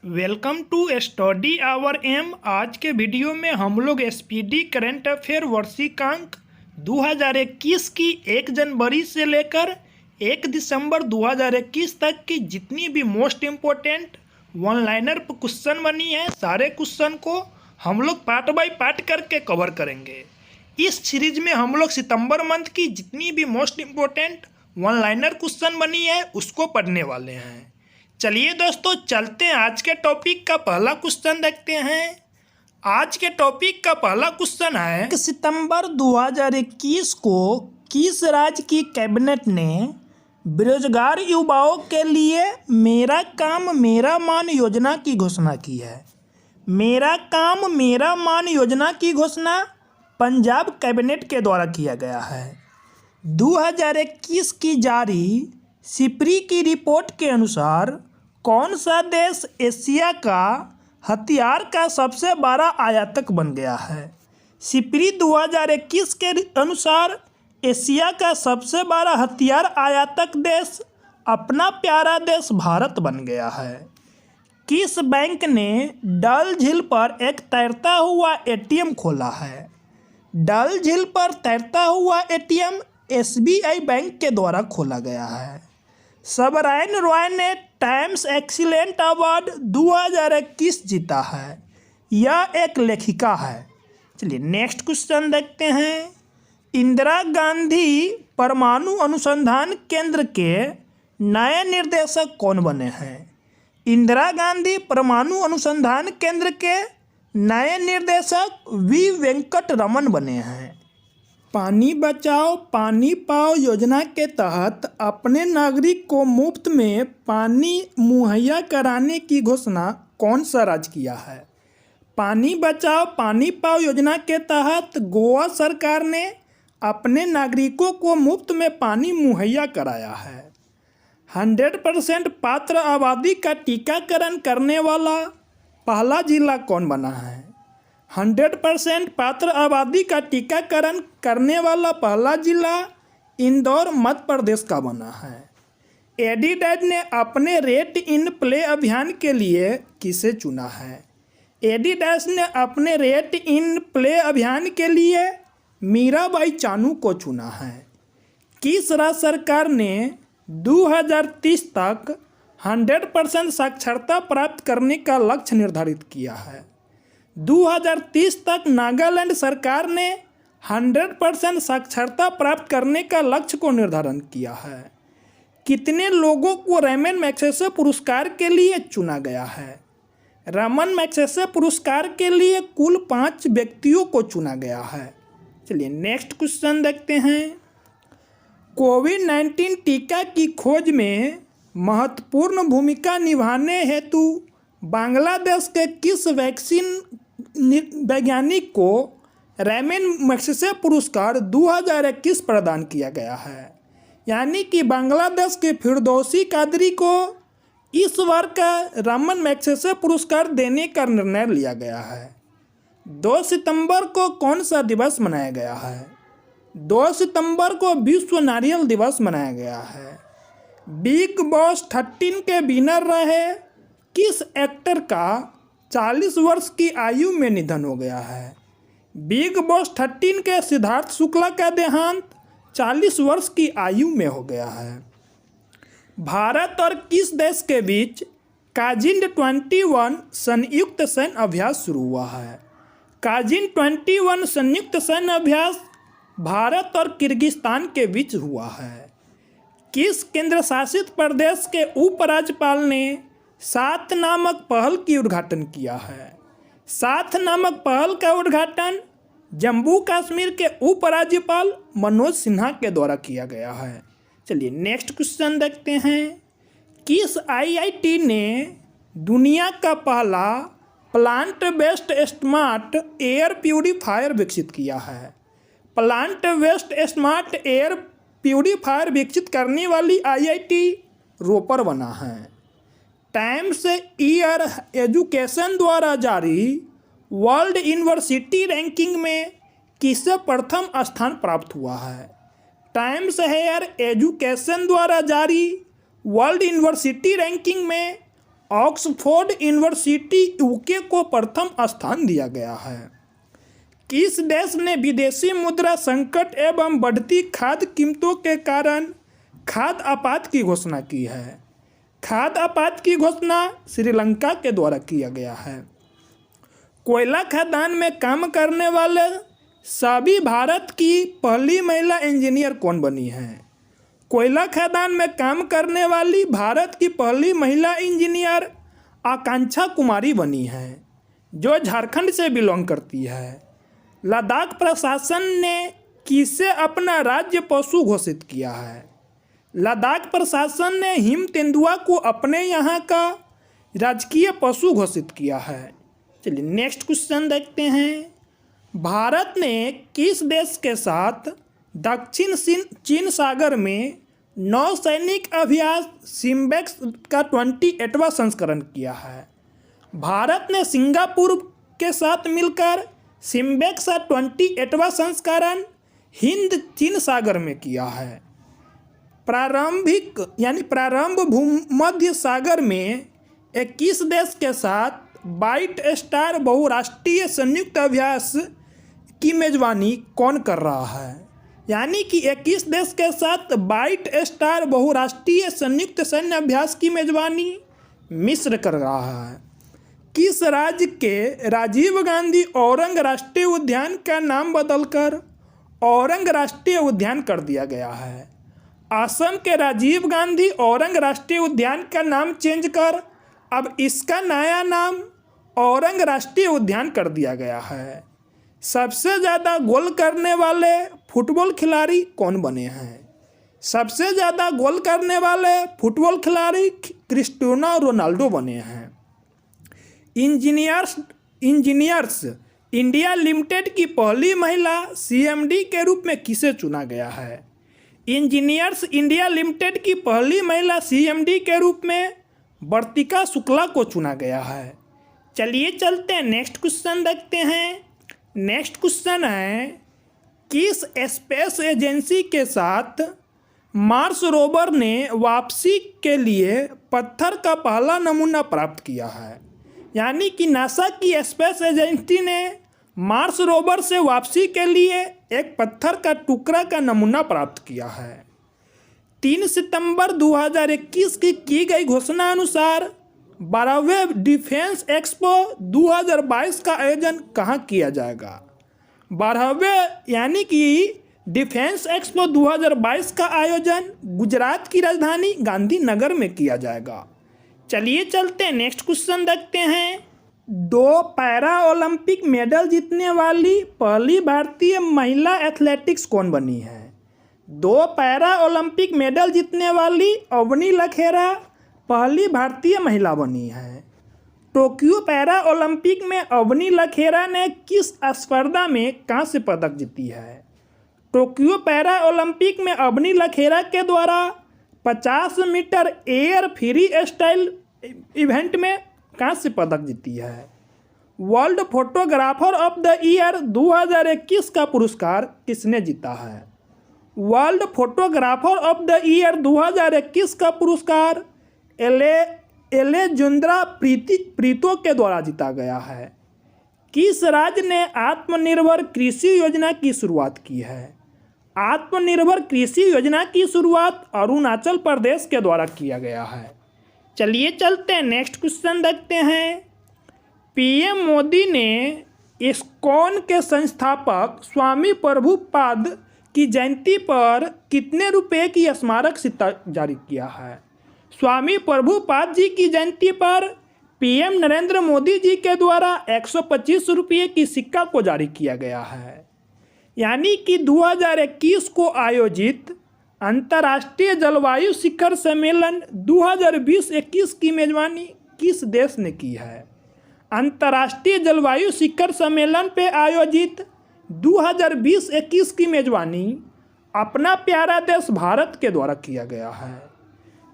Welcome to study hour M. आज के video में हम लोग एसपीडी करंट अफेयर वार्षिकांक 2021 की 1 जनवरी से लेकर 1 दिसंबर 2021 तक की जितनी भी most important one liner question बनी है, सारे क्वेश्चन को हम लोग पार्ट बाय पार्ट करके कवर करेंगे। इस सीरीज में हम लोग सितंबर मंथ की जितनी भी most important one liner question बनी है उसको पढ़ने वाले हैं। चलिए दोस्तों, चलते हैं आज के टॉपिक का पहला क्वेश्चन देखते हैं। आज के टॉपिक का पहला क्वेश्चन है, सितंबर 2021 को किस राज्य की कैबिनेट ने बेरोजगार युवाओं के लिए मेरा काम मेरा मान योजना की घोषणा की है। मेरा काम मेरा मान योजना की घोषणा पंजाब कैबिनेट के द्वारा किया गया है। 2021 की जारी सिप्री की रिपोर्ट के अनुसार कौन सा देश एशिया का हथियार का सबसे बड़ा आयातक बन गया है। सिप्री 2021 के अनुसार एशिया का सबसे बड़ा हथियार आयातक देश अपना प्यारा देश भारत बन गया है। किस बैंक ने डल झील पर एक तैरता हुआ एटीएम खोला है। डल झील पर तैरता हुआ एटीएम एसबीआई बैंक के द्वारा खोला गया है। सबराइन रॉय ने टाइम्स एक्सीलेंट अवार्ड 2021 जीता है। यह एक लेखिका है। चलिए नेक्स्ट क्वेश्चन देखते हैं। इंदिरा गांधी परमाणु अनुसंधान केंद्र के नए निर्देशक कौन बने हैं। इंदिरा गांधी परमाणु अनुसंधान केंद्र के नए निर्देशक वी वेंकट रमन बने हैं। पानी बचाओ पानी पाओ योजना के तहत अपने नागरिक को मुफ्त में पानी मुहैया कराने की घोषणा कौन सा राज्य किया है। पानी बचाओ पानी पाओ योजना के तहत गोवा सरकार ने अपने नागरिकों को मुफ्त में पानी मुहैया कराया है। 100% पात्र आबादी का टीकाकरण करने वाला पहला जिला कौन बना है। 100% पात्र आबादी का टीकाकरण करने वाला पहला जिला इंदौर मध्य प्रदेश का बना है। एडिडास ने अपने रेट इन प्ले अभियान के लिए किसे चुना है। एडिडास ने अपने रेट इन प्ले अभियान के लिए मीराबाई चानू को चुना है। किस राज्य सरकार ने 2030 तक 100% साक्षरता प्राप्त करने का लक्ष्य निर्धारित किया है। 2030 तक नागालैंड सरकार ने 100% साक्षरता प्राप्त करने का लक्ष्य को निर्धारण किया है। कितने लोगों को रमन मैग्सेसे पुरस्कार के लिए चुना गया है। रमन मैग्सेसे पुरस्कार के लिए कुल 5 व्यक्तियों को चुना गया है। चलिए नेक्स्ट क्वेश्चन देखते हैं। कोविड-19 टीका की खोज में महत्वपूर्ण भूमिका निभाने हेतु बांग्लादेश के किस वैक्सीन वैज्ञानिक को रमन मैग्सेसे पुरस्कार 2021 प्रदान किया गया है। यानी कि बांग्लादेश के फिरदौसी कादरी को इस बार का रमन मैग्सेसे पुरस्कार देने का निर्णय लिया गया है। 2 सितंबर को कौन सा दिवस मनाया गया है। 2 सितंबर को विश्व नारियल दिवस मनाया गया है। बिग बॉस 13 के विनर रहे किस एक्टर का 40 वर्ष की आयु में निधन हो गया है। बिग बॉस 13 के सिद्धार्थ शुक्ला का देहांत 40 वर्ष की आयु में हो गया है। भारत और किस देश के बीच काजिंड 21 संयुक्त सैन्य अभ्यास शुरू हुआ है। काजिंड 21 संयुक्त सैन्य अभ्यास भारत और किर्गिस्तान के बीच हुआ है। किस केंद्र शासित प्रदेश के उपराज्यपाल ने 7 नामक पहल की उद्घाटन किया है। 7 नामक पहल का उद्घाटन जम्मू कश्मीर के उपराज्यपाल मनोज सिन्हा के द्वारा किया गया है। चलिए नेक्स्ट क्वेश्चन देखते हैं। किस आईआईटी ने दुनिया का पहला plant based smart air purifier विकसित किया है। Plant based smart air purifier विकसित करने वाली आईआईटी रोपर बना है। टाइम्स ईयर एजुकेशन द्वारा जारी वर्ल्ड यूनिवर्सिटी रैंकिंग में किसे प्रथम स्थान प्राप्त हुआ है। टाइम्स ईयर एजुकेशन द्वारा जारी वर्ल्ड यूनिवर्सिटी रैंकिंग में ऑक्सफोर्ड यूनिवर्सिटी यूके को प्रथम स्थान दिया गया है। किस देश ने विदेशी मुद्रा संकट एवं बढ़ती खाद्य कीमतों के कारण खाद्य आपात की घोषणा की है? खाद्य आपात की घोषणा श्रीलंका के द्वारा किया गया है। कोयला खदान में काम करने वाले सभी भारत की पहली महिला इंजीनियर कौन बनी है? कोयला खदान में काम करने वाली भारत की पहली महिला इंजीनियर आकांक्षा कुमारी बनी है, जो झारखंड से बिलोंग करती है। लद्दाख प्रशासन ने किसे अपना राज्य पशु घोषित किया है? लद्दाख प्रशासन ने हिम तेंदुआ को अपने यहाँ का राजकीय पशु घोषित किया है। चलिए नेक्स्ट क्वेश्चन देखते हैं। भारत ने किस देश के साथ दक्षिण चीन सागर में नौसैनिक अभ्यास सिम्बेक्स का 28वां संस्करण किया है? भारत ने सिंगापुर के साथ मिलकर सिम्बेक्स का 28वां संस्करण हिंद चीन सागर में किया है। प्रारंभ भूमध्य सागर में 21 देश के साथ वाइट स्टार बहुराष्ट्रीय संयुक्त अभ्यास की मेजबानी कौन कर रहा है? यानी कि 21 देश के साथ वाइट स्टार बहुराष्ट्रीय संयुक्त सैन्य अभ्यास की मेजबानी मिस्र कर रहा है। किस राज्य के राजीव गांधी औरंग राष्ट्रीय उद्यान का नाम बदलकर औरंग राष्ट्रीय उद्यान कर दिया गया है? असम के राजीव गांधी औरंग राष्ट्रीय उद्यान का नाम चेंज कर अब इसका नया नाम औरंग राष्ट्रीय उद्यान कर दिया गया है। सबसे ज़्यादा गोल करने वाले फुटबॉल खिलाड़ी कौन बने हैं? सबसे ज़्यादा गोल करने वाले फुटबॉल खिलाड़ी क्रिस्टियानो रोनाल्डो बने हैं। इंजीनियर्स इंडिया लिमिटेड की पहली महिला सीएमडी के रूप में किसे चुना गया है? इंजीनियर्स इंडिया लिमिटेड की पहली महिला सीएमडी के रूप में वर्तिका शुक्ला को चुना गया है। चलिए चलते हैं नेक्स्ट क्वेश्चन देखते हैं। नेक्स्ट क्वेश्चन है, किस स्पेस एजेंसी के साथ मार्स रोवर ने वापसी के लिए पत्थर का पहला नमूना प्राप्त किया है? यानी कि नासा की स्पेस एजेंसी ने मार्स रोवर से वापसी के लिए एक पत्थर का टुकड़ा का नमूना प्राप्त किया है। 3 सितंबर 2021 की गई घोषणा अनुसार 12वें डिफेंस एक्सपो 2022 का आयोजन कहाँ किया जाएगा? 12वें यानी कि डिफेंस एक्सपो 2022 का आयोजन गुजरात की राजधानी गांधीनगर में किया जाएगा। चलिए चलते हैं नेक्स्ट क्वेश्चन देखते हैं। 2 पैरा ओलंपिक मेडल जीतने वाली पहली भारतीय महिला एथलेटिक्स कौन बनी है? 2 पैरा ओलंपिक मेडल जीतने वाली अवनी लखेरा पहली भारतीय महिला बनी है। टोक्यो पैरा ओलंपिक में अवनी लखेरा ने किस स्पर्धा में कांस्य पदक जीती है? टोक्यो पैरा ओलंपिक में अवनी लखेरा के द्वारा 50 metre air free style event में कांस्य पदक जीती है। World photographer of the year 2021 का पुरस्कार किसने जीता है? World photographer of the year 2021 का पुरस्कार एलेजुंद्रा प्रीतो के द्वारा जीता गया है। किस राज्य ने आत्मनिर्भर कृषि योजना की शुरुआत की है? आत्मनिर्भर कृषि योजना की शुरुआत अरुणाचल प्रदेश के द्वारा किया गया है। चलिए चलते हैं नेक्स्ट क्वेश्चन देखते हैं। पीएम मोदी ने इस्कॉन के संस्थापक स्वामी प्रभुपाद की जयंती पर कितने रुपए की स्मारक सिक्का जारी किया है? स्वामी प्रभुपाद जी की जयंती पर पीएम नरेंद्र मोदी जी के द्वारा 125 रुपये की सिक्का को जारी किया गया है। यानी कि 2021 को आयोजित अंतर्राष्ट्रीय जलवायु शिखर सम्मेलन 2020-21 की मेजबानी किस देश ने की है? अंतर्राष्ट्रीय जलवायु शिखर सम्मेलन पे आयोजित 2020-21 की मेजबानी अपना प्यारा देश भारत के द्वारा किया गया है।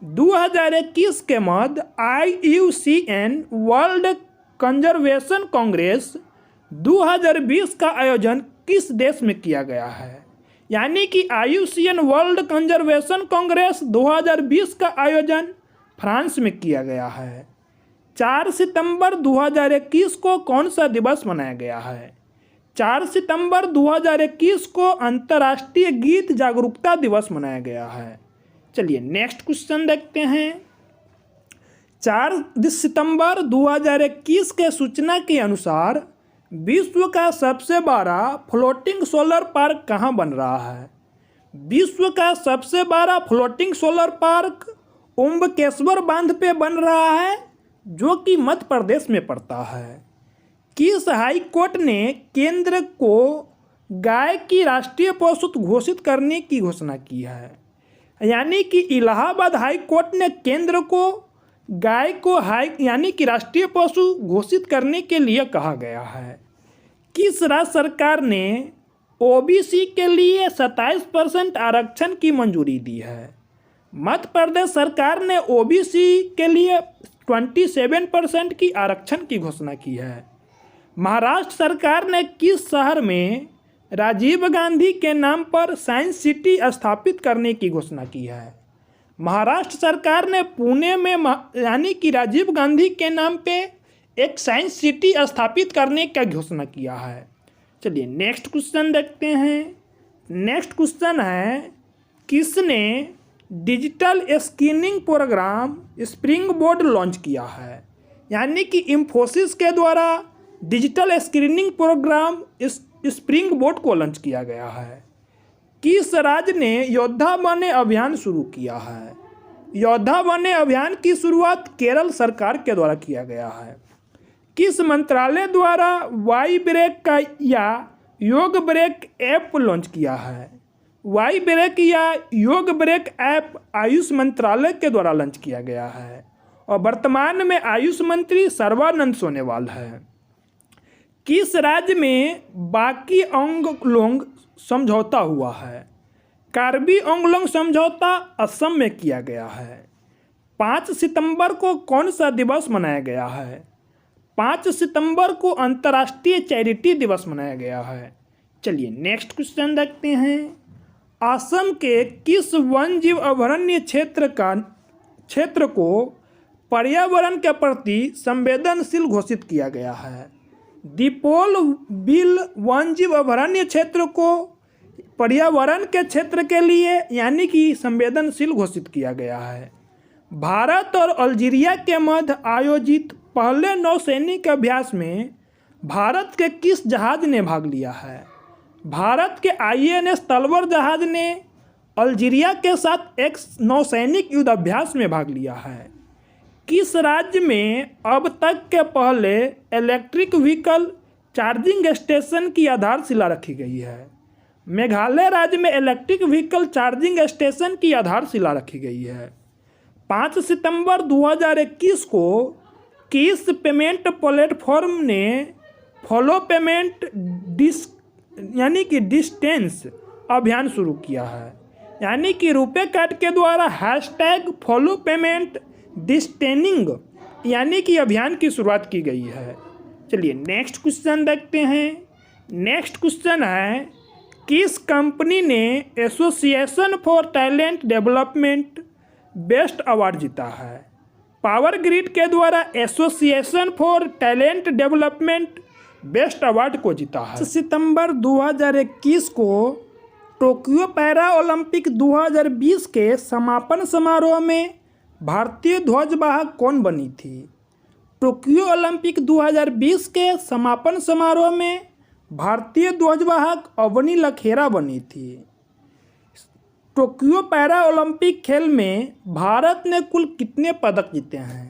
2021 के मध्य IUCN वर्ल्ड कंजर्वेशन कांग्रेस 2020 का आयोजन किस देश में किया गया है? यानी कि IUCN वर्ल्ड कंजर्वेशन कांग्रेस 2020 का आयोजन फ्रांस में किया गया है। 4 सितंबर 2021 को कौन सा दिवस मनाया गया है? 4 सितंबर 2021 को अंतर्राष्ट्रीय गीत जागरूकता दिवस मनाया गया है। चलिए नेक्स्ट क्वेश्चन देखते हैं। 4 सितंबर 2021 के सूचना के अनुसार विश्व का सबसे बड़ा फ्लोटिंग सोलर पार्क कहाँ बन रहा है? विश्व का सबसे बड़ा फ्लोटिंग सोलर पार्क ओमकेश्वर बांध पे बन रहा है, जो कि मध्य प्रदेश में पड़ता है। किस हाई कोर्ट ने केंद्र को गाय की राष्ट्रीय पशु घोषित करने की घोषणा की है? यानी कि इलाहाबाद हाई कोर्ट ने केंद्र को गाय को यानी कि राष्ट्रीय पशु घोषित करने के लिए कहा गया है। किस राज्य सरकार ने ओबीसी के लिए 27% आरक्षण की मंजूरी दी है? मध्य प्रदेश सरकार ने ओबीसी के लिए 27% की आरक्षण की घोषणा की है। महाराष्ट्र सरकार ने किस शहर में राजीव गांधी के नाम पर साइंस सिटी स्थापित करने की घोषणा की है? महाराष्ट्र सरकार ने पुणे में यानी कि राजीव गांधी के नाम पे एक साइंस सिटी स्थापित करने का घोषणा किया है। चलिए नेक्स्ट क्वेश्चन देखते हैं। नेक्स्ट क्वेश्चन है, किसने digital screening programme springboard launch किया है? यानी कि इंफोसिस के द्वारा digital screening programme springboard को लॉन्च किया गया है। किस राज्य ने योद्धा बने अभियान शुरू किया है? योद्धा बने अभियान की शुरुआत केरल सरकार के द्वारा किया गया है। किस मंत्रालय द्वारा वाई ब्रेक का या योग ब्रेक ऐप लॉन्च किया है? वाई ब्रेक या योग ब्रेक ऐप आयुष मंत्रालय के द्वारा लॉन्च किया गया है और वर्तमान में आयुष मंत्री सर्बानंद सोनोवाल है। किस राज्य में बाकी आंगलोंग समझौता हुआ है? कार्बी आंगलोंग समझौता असम में किया गया है। 5 सितंबर को कौन सा दिवस मनाया गया है? 5 सितंबर को अंतर्राष्ट्रीय चैरिटी दिवस मनाया गया है। चलिए नेक्स्ट क्वेश्चन देखते हैं। असम के किस वन्यजीव अभयारण्य क्षेत्र को पर्यावरण के प्रति संवेदनशील घोषित किया गया है? दीपोल बिल वन्यजीव अभयारण्य क्षेत्र को पर्यावरण के क्षेत्र के लिए यानी कि संवेदनशील घोषित किया गया है। भारत और अल्जीरिया के मध्य आयोजित पहले नौसैनिक अभ्यास में भारत के किस जहाज ने भाग लिया है? भारत के INS तलवर जहाज ने अल्जीरिया के साथ एक नौसैनिक युद्ध अभ्यास में भाग लिया है। किस राज्य में अब तक के पहले इलेक्ट्रिक व्हीकल चार्जिंग स्टेशन की आधारशिला रखी गई है? मेघालय राज्य में इलेक्ट्रिक व्हीकल चार्जिंग स्टेशन की आधारशिला रखी गई है। 5 सितंबर 2021 को किस पेमेंट प्लेटफॉर्म ने फॉलो पेमेंट यानी कि डिस्टेंस अभियान शुरू किया है? यानी कि रुपे कार्ड के द्वारा हैशटैग फॉलो पेमेंट डिस्टेनिंग यानी कि अभियान की शुरुआत की गई है। चलिए नेक्स्ट क्वेश्चन देखते हैं। नेक्स्ट क्वेश्चन है, किस कंपनी ने association for talent development best award जीता है? पावर ग्रिड के द्वारा association for talent development best award को जीता है। सितंबर 2021 को टोक्यो पैरा ओलंपिक 2020 के समापन समारोह में भारतीय ध्वजवाहक कौन बनी थी? टोक्यो ओलंपिक 2020 के समापन समारोह में भारतीय ध्वजवाहक अवनी लखेरा बनी थी। टोक्यो पैरा ओलंपिक खेल में भारत ने कुल कितने पदक जीते हैं?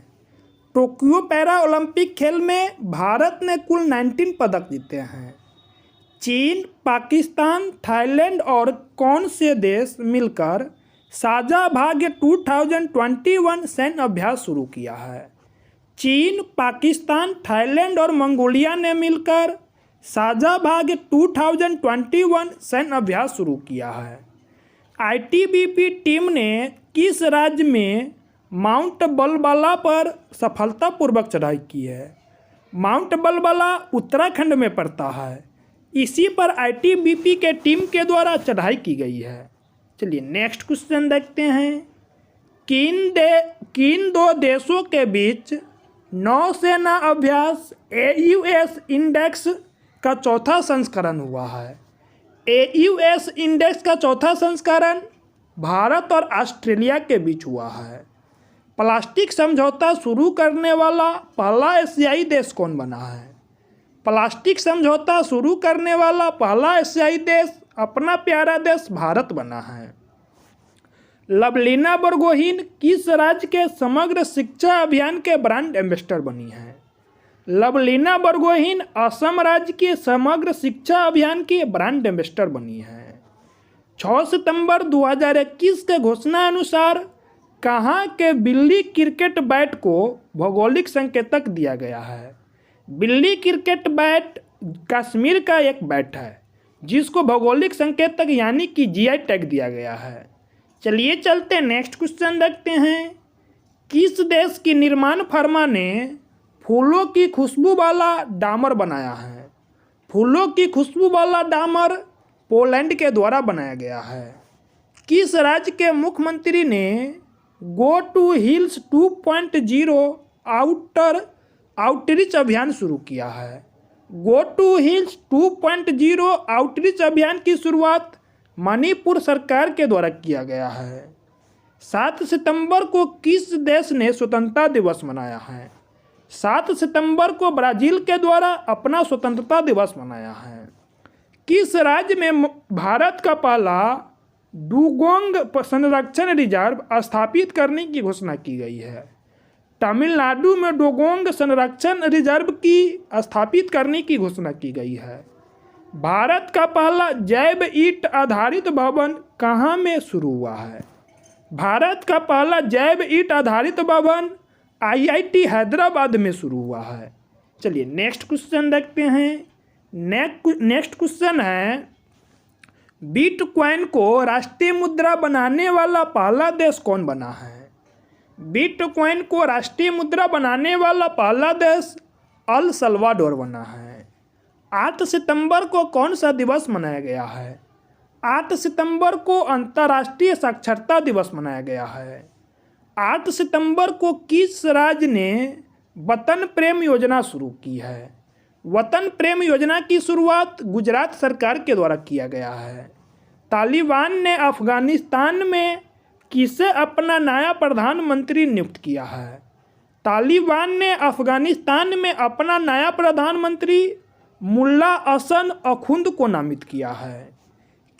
टोक्यो पैरा ओलंपिक खेल में भारत ने कुल 19 पदक जीते हैं। चीन, पाकिस्तान, थाईलैंड और कौन से देश मिलकर साझा भाग्य 2021 सैन्य अभ्यास शुरू किया है? चीन, पाकिस्तान, थाईलैंड और मंगोलिया ने मिलकर साझा भाग्य 2021 सैन्य अभ्यास शुरू किया है। ITBP टीम ने किस राज्य में माउंट बलबला पर सफलतापूर्वक चढ़ाई की है? माउंट बलबला उत्तराखंड में पड़ता है। इसी पर ITBP के टीम के द्वारा चढ़ाई की गई है। चलिए नेक्स्ट क्वेश्चन देखते हैं। किन दो देशों के बीच नौसेना अभ्यास AUS इंडेक्स का चौथा संस्करण हुआ है। AUS इंडेक्स का चौथा संस्करण भारत और ऑस्ट्रेलिया के बीच हुआ है। प्लास्टिक समझौता शुरू करने वाला पहला एशियाई देश कौन बना है? प्लास्टिक समझौता शुरू करने वाला पहला एशियाई देश अपना प्यारा देश भारत बना है। लवलीना बरगोहिन किस राज्य के समग्र शिक्षा अभियान के ब्रांड एम्बेसडर बनी है? लवलीना बरगोहिन असम राज्य के समग्र शिक्षा अभियान की ब्रांड एम्बेसडर बनी है। 6 सितंबर 2021 के घोषणा अनुसार कहाँ के बिल्ली क्रिकेट बैट को भौगोलिक संकेतक दिया गया है? बिल्ली क्रिकेट बैट कश्मीर का एक बैट है जिसको भौगोलिक संकेतक यानी कि GI टैग दिया गया है। चलिए चलते नेक्स्ट क्वेश्चन देखते हैं। किस देश की निर्माण फर्मा ने फूलों की खुशबू वाला डामर बनाया है? फूलों की खुशबू वाला डामर पोलैंड के द्वारा बनाया गया है। किस राज्य के मुख्यमंत्री ने गो टू हिल्स 2.0 आउटरीच अभियान शुरू किया है? गो टू हिल्स 2.0 आउटरीच अभियान की शुरुआत मणिपुर सरकार के द्वारा किया गया है। 7 सितंबर को किस देश ने स्वतंत्रता दिवस मनाया है? 7 सितंबर को ब्राज़ील के द्वारा अपना स्वतंत्रता दिवस मनाया है। किस राज्य में भारत का पहला डुगोंग संरक्षण रिजर्व स्थापित करने की घोषणा की गई है? तमिलनाडु में डुगोंग संरक्षण रिजर्व की स्थापित करने की घोषणा की गई है। भारत का पहला जैव ईंट आधारित भवन कहाँ में शुरू हुआ है? भारत का पहला जैव ईंट आधारित भवन IIT हैदराबाद में शुरू हुआ है। चलिए नेक्स्ट क्वेश्चन देखते हैं। नेक्स्ट क्वेश्चन है, बिटकॉइन को राष्ट्रीय मुद्रा बनाने वाला पहला देश कौन बना है? बिटकॉइन को राष्ट्रीय मुद्रा बनाने वाला पहला देश अल सल्वाडोर बना है। 8 सितंबर को कौन सा दिवस मनाया गया है? 8 सितंबर को अंतर्राष्ट्रीय साक्षरता दिवस मनाया गया है। 8 सितंबर को किस राज्य ने वतन प्रेम योजना शुरू की है? वतन प्रेम योजना की शुरुआत गुजरात सरकार के द्वारा किया गया है। तालिबान ने अफगानिस्तान में किसे अपना नया प्रधानमंत्री नियुक्त किया है? तालिबान ने अफगानिस्तान में अपना नया प्रधानमंत्री मुल्ला हसन अखुंद को नामित किया है।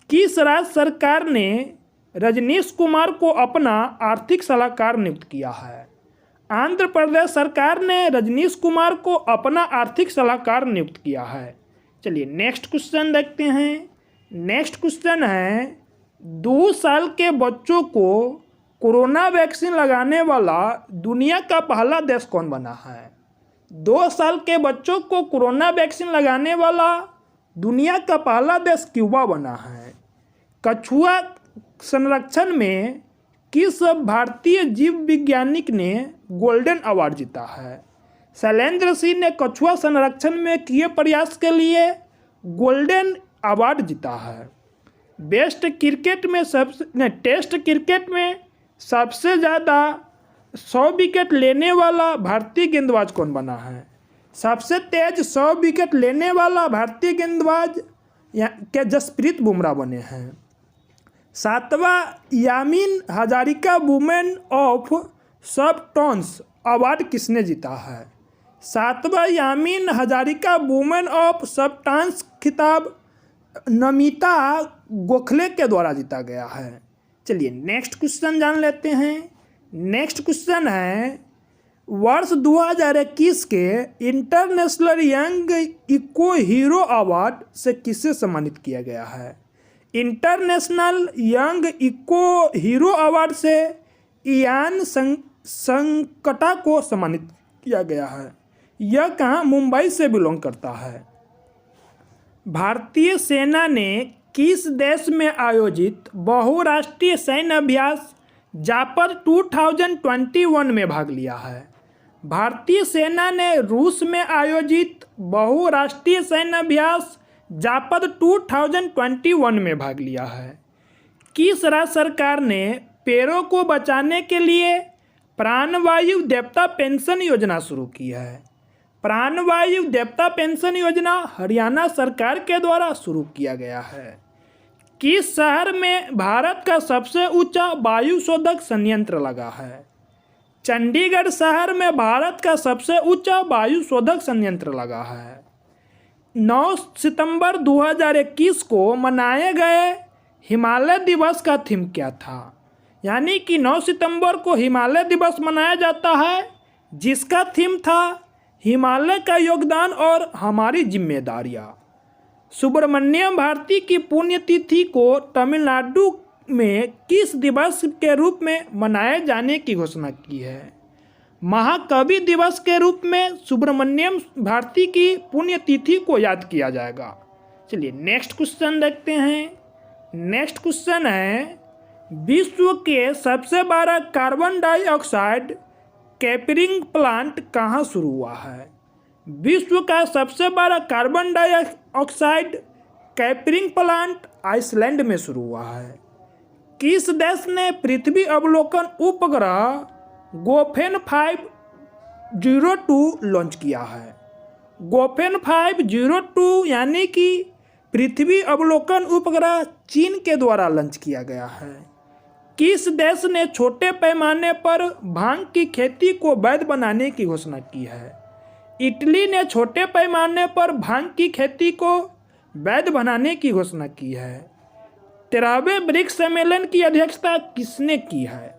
किस राज्य सरकार ने रजनीश कुमार को अपना आर्थिक सलाहकार नियुक्त किया है? आंध्र प्रदेश सरकार ने रजनीश कुमार को अपना आर्थिक सलाहकार नियुक्त किया है। चलिए नेक्स्ट क्वेश्चन देखते हैं। नेक्स्ट क्वेश्चन है, 2 साल के बच्चों को कोरोना वैक्सीन लगाने वाला दुनिया का पहला देश कौन बना है? 2 साल के बच्चों को कोरोना वैक्सीन लगाने वाला दुनिया का पहला देश क्यूबा बना है। कछुआ संरक्षण में किस भारतीय जीव वैज्ञानिक ने गोल्डन अवार्ड जीता है? शैलेंद्र सिंह ने कछुआ संरक्षण में किए प्रयास के लिए गोल्डन अवार्ड जीता है। टेस्ट क्रिकेट में सबसे ज़्यादा 100 विकेट लेने वाला भारतीय गेंदबाज कौन बना है? सबसे तेज 100 विकेट लेने वाला भारतीय गेंदबाज के जसप्रीत बुमराह बने हैं। 7वां यामीन हजारिका वुमेन ऑफ सबटॉन्स अवार्ड किसने जीता है? 7वां यामीन हजारिका वुमेन ऑफ सबटॉन्स खिताब नमिता गोखले के द्वारा जीता गया है। चलिए नेक्स्ट क्वेश्चन जान लेते हैं। नेक्स्ट क्वेश्चन है, वर्ष 2021 के international young eco hero award से किसे सम्मानित किया गया है? International young eco hero award से इयान संकटा को सम्मानित किया गया है। यह कहाँ? मुंबई से बिलोंग करता है। भारतीय सेना ने किस देश में आयोजित बहुराष्ट्रीय सैन्य अभ्यास जापर 2021 में भाग लिया है? भारतीय सेना ने रूस में आयोजित बहुराष्ट्रीय सैन्य अभ्यास जापर 2021 में भाग लिया है। किस राज्य सरकार ने पेड़ों को बचाने के लिए प्राणवायु देवता पेंशन योजना शुरू की है। प्राणवायु देवता पेंशन योजना हरियाणा सरकार के द्वारा शुरू किया गया है। किस शहर में भारत का सबसे ऊंचा वायु शोधक संयंत्र लगा है? चंडीगढ़ शहर में भारत का सबसे ऊंचा वायु शोधक संयंत्र लगा है। 9 सितंबर 2021 को मनाए गए हिमालय दिवस का थीम क्या था? यानी कि 9 सितंबर को हिमालय दिवस मनाया जाता है, जिसका थीम था हिमालय का योगदान और हमारी जिम्मेदारियां। सुब्रमण्यम भारती की पुण्यतिथि को तमिलनाडु में किस दिवस के रूप में मनाए जाने की घोषणा की है? महाकवि दिवस के रूप में सुब्रमण्यम भारती की पुण्यतिथि को याद किया जाएगा। चलिए नेक्स्ट क्वेश्चन देखते हैं। नेक्स्ट क्वेश्चन है, विश्व के सबसे बड़ा कार्बन डाइऑक्साइड कैप्चरिंग प्लांट कहाँ शुरू हुआ है? विश्व का सबसे बड़ा carbon dioxide capturing plant Iceland में शुरू हुआ है। किस देश ने पृथ्वी अवलोकन उपग्रह गोफेन 502 लॉन्च किया है? गोफेन 502 यानी कि पृथ्वी अवलोकन उपग्रह चीन के द्वारा लॉन्च किया गया है। किस देश ने छोटे पैमाने पर भांग की खेती को वैध बनाने की घोषणा की है? इटली ने छोटे पैमाने पर भांग की खेती को वैध बनाने की घोषणा की है। 13वें ब्रिक्स सम्मेलन की अध्यक्षता किसने की है?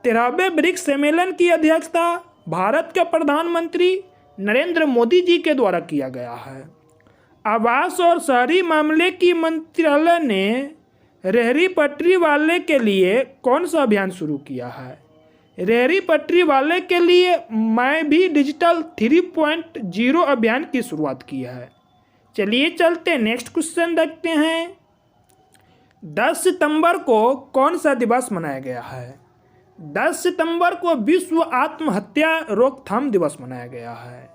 13वें ब्रिक्स सम्मेलन की अध्यक्षता भारत के प्रधानमंत्री नरेंद्र मोदी जी के द्वारा किया गया है। आवास और शहरी मामले की मंत्रालय ने रेहड़ी पटरी वाले के लिए कौन सा अभियान शुरू किया है? रेहड़ी पटरी वाले के लिए मैं भी डिजिटल 3.0 अभियान की शुरुआत की है। चलिए चलते नेक्स्ट क्वेश्चन देखते हैं। 10 सितंबर को कौन सा दिवस मनाया गया है? 10 सितंबर को विश्व आत्महत्या रोकथाम दिवस मनाया गया है।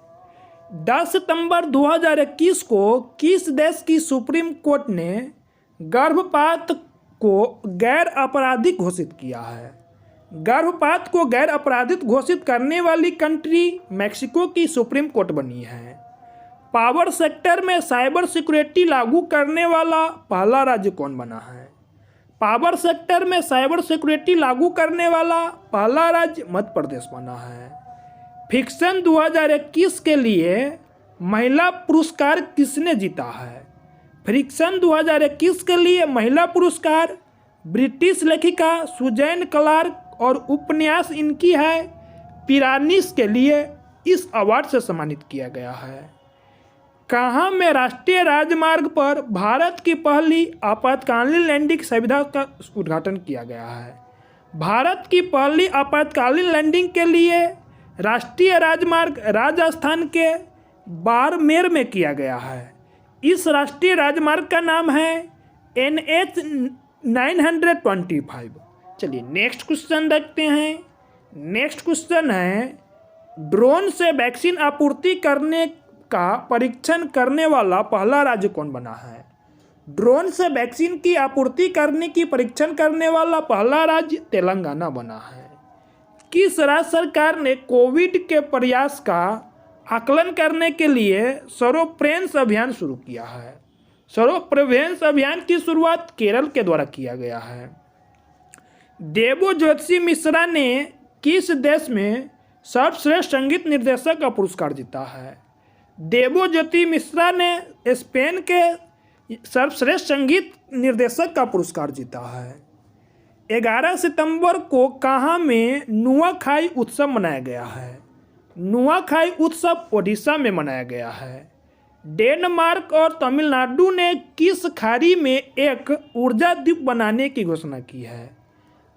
10 सितंबर 2021 को किस देश की सुप्रीम कोर्ट ने गर्भपात को गैर आपराधिक घोषित किया है? गर्भपात को गैर आपराधिक घोषित करने वाली कंट्री मैक्सिको की सुप्रीम कोर्ट बनी है। पावर सेक्टर में साइबर सिक्योरिटी लागू करने वाला पहला राज्य कौन बना है? पावर सेक्टर में साइबर सिक्योरिटी लागू करने वाला पहला राज्य मध्य प्रदेश बना है। फिक्शन 2021 के लिए महिला पुरस्कार किसने जीता है? फिक्शन 2021 के लिए महिला पुरस्कार ब्रिटिश लेखिका सुजैन क्लार्क और उपन्यास इनकी है पिरानिस के लिए इस अवार्ड से सम्मानित किया गया है। कहाँ में राष्ट्रीय राजमार्ग पर भारत की पहली आपातकालीन लैंडिंग सुविधा का उद्घाटन किया गया है? भारत की पहली आपातकालीन लैंडिंग के लिए राष्ट्रीय राजमार्ग राजस्थान के बाड़मेर में किया गया है। इस राष्ट्रीय राजमार्ग का नाम है NH 925। चलिए नेक्स्ट क्वेश्चन देखते हैं। नेक्स्ट क्वेश्चन है, ड्रोन से वैक्सीन आपूर्ति करने का परीक्षण करने वाला पहला राज्य कौन बना है? ड्रोन से वैक्सीन की आपूर्ति करने की परीक्षण करने वाला पहला राज्य तेलंगाना बना है। किस राज्य सरकार ने कोविड के प्रयास का आकलन करने के लिए सर्वप्रेन्स अभियान शुरू किया है? सर्वप्रेन्स अभियान की शुरुआत केरल के द्वारा किया गया है। देवज्योति मिश्रा ने किस देश में सर्वश्रेष्ठ संगीत निर्देशक का पुरस्कार जीता है? देवज्योति मिश्रा ने स्पेन के सर्वश्रेष्ठ संगीत निर्देशक का पुरस्कार जीता है। 11 सितंबर को कहाँ में नुआखाई उत्सव मनाया गया है? नुआखाई उत्सव ओडिशा में मनाया गया है। डेनमार्क और तमिलनाडु ने किस खाड़ी में एक ऊर्जा द्वीप बनाने की घोषणा की है?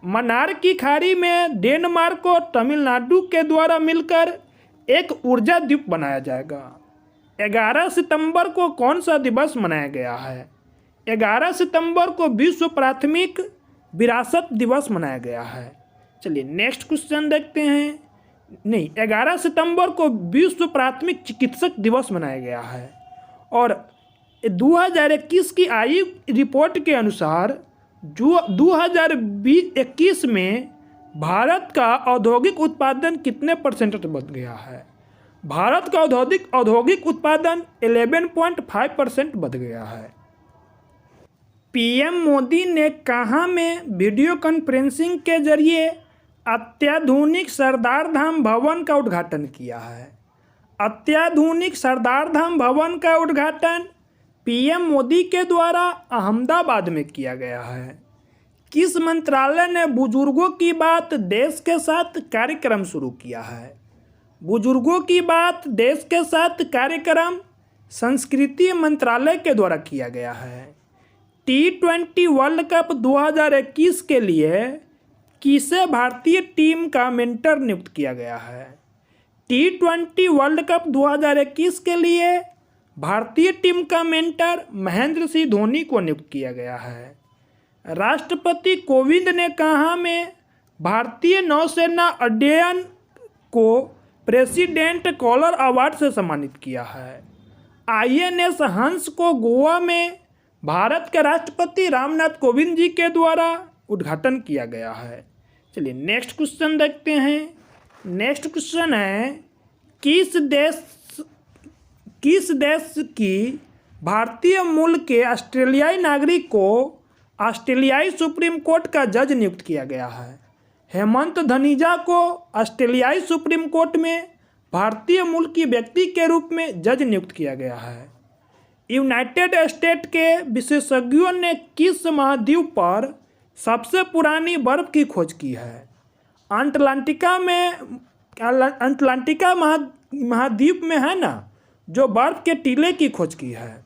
मन्नार की खाड़ी में डेनमार्क और तमिलनाडु के द्वारा मिलकर एक ऊर्जा द्वीप बनाया जाएगा। 11 सितंबर को कौन सा दिवस मनाया गया है? 11 सितंबर को विश्व प्राथमिक विरासत दिवस मनाया गया है। चलिए नेक्स्ट क्वेश्चन देखते हैं। 11 सितंबर को विश्व प्राथमिक चिकित्सक दिवस मनाया गया है। और 2021 की आयु रिपोर्ट के अनुसार जो 2021 में भारत का औद्योगिक उत्पादन कितने परसेंट बढ़ गया है? भारत का औद्योगिक उत्पादन 11.5% बढ़ गया है। पीएम मोदी ने कहाँ में वीडियो कॉन्फ्रेंसिंग के जरिए अत्याधुनिक सरदार धाम भवन का उद्घाटन किया है? अत्याधुनिक सरदार धाम भवन का उद्घाटन पीएम मोदी के द्वारा अहमदाबाद में किया गया है। किस मंत्रालय ने बुजुर्गों की बात देश के साथ कार्यक्रम शुरू किया है? बुजुर्गों की बात देश के साथ कार्यक्रम संस्कृति मंत्रालय के द्वारा किया गया है। T20 वर्ल्ड कप 2021 के लिए किसे भारतीय टीम का मेंटर नियुक्त किया गया है? T20 वर्ल्ड कप 2021 के लिए भारतीय टीम का मेंटर महेंद्र सिंह धोनी को नियुक्त किया गया है। राष्ट्रपति कोविंद ने कहाँ में भारतीय नौसेना अध्ययन को प्रेसिडेंट कॉलर अवार्ड से सम्मानित किया है? INS हंस को गोवा में भारत के राष्ट्रपति रामनाथ कोविंद जी के द्वारा उद्घाटन किया गया है। चलिए नेक्स्ट क्वेश्चन देखते हैं। नेक्स्ट क्वेश्चन है, किस देश की भारतीय मूल के ऑस्ट्रेलियाई नागरिक को ऑस्ट्रेलियाई सुप्रीम कोर्ट का जज नियुक्त किया गया है? हेमंत धनीजा को ऑस्ट्रेलियाई सुप्रीम कोर्ट में भारतीय मूल की व्यक्ति के रूप में जज नियुक्त किया गया है। यूनाइटेड स्टेट के विशेषज्ञों ने किस महाद्वीप पर सबसे पुरानी बर्फ की खोज की है? अटलांटिका महाद्वीप में है ना, जो बर्फ के टीले की खोज की है।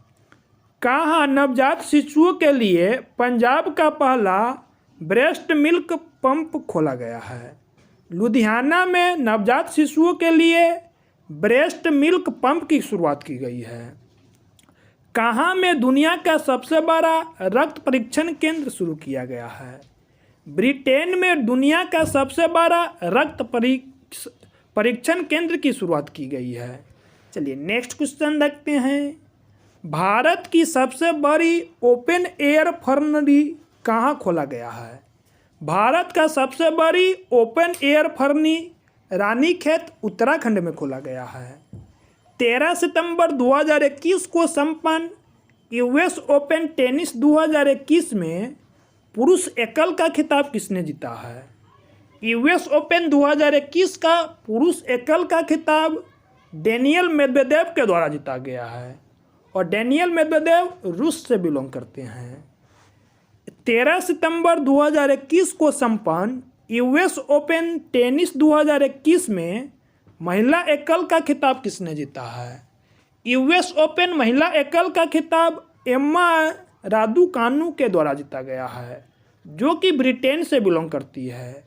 कहाँ नवजात शिशुओं के लिए पंजाब का पहला ब्रेस्ट मिल्क पंप खोला गया है? लुधियाना में नवजात शिशुओं के लिए ब्रेस्ट मिल्क पंप की शुरुआत की गई है। कहाँ में दुनिया का सबसे बड़ा रक्त परीक्षण केंद्र शुरू किया गया है? ब्रिटेन में दुनिया का सबसे बड़ा रक्त परीक्षण केंद्र की शुरुआत की गई है। चलिए नेक्स्ट क्वेश्चन देखते हैं। भारत की सबसे बड़ी ओपन एयर फर्नरी कहाँ खोला गया है? भारत का सबसे बड़ी ओपन एयर फर्नी रानीखेत उत्तराखंड में खोला गया है। 13 सितंबर 2021 को संपन्न US ओपन टेनिस 2021 में पुरुष एकल का खिताब किसने जीता है? US ओपन 2021 का पुरुष एकल का खिताब डेनियल मेदवेदेव के द्वारा जीता गया है और डेनियल मेदवेदेव रूस से बिलोंग करते हैं। 13 सितंबर 2021 को संपन्न US ओपन टेनिस 2021 में महिला एकल का खिताब किसने जीता है? US ओपन महिला एकल का खिताब एम्मा रादुकानु के द्वारा जीता गया है, जो कि ब्रिटेन से बिलोंग करती है।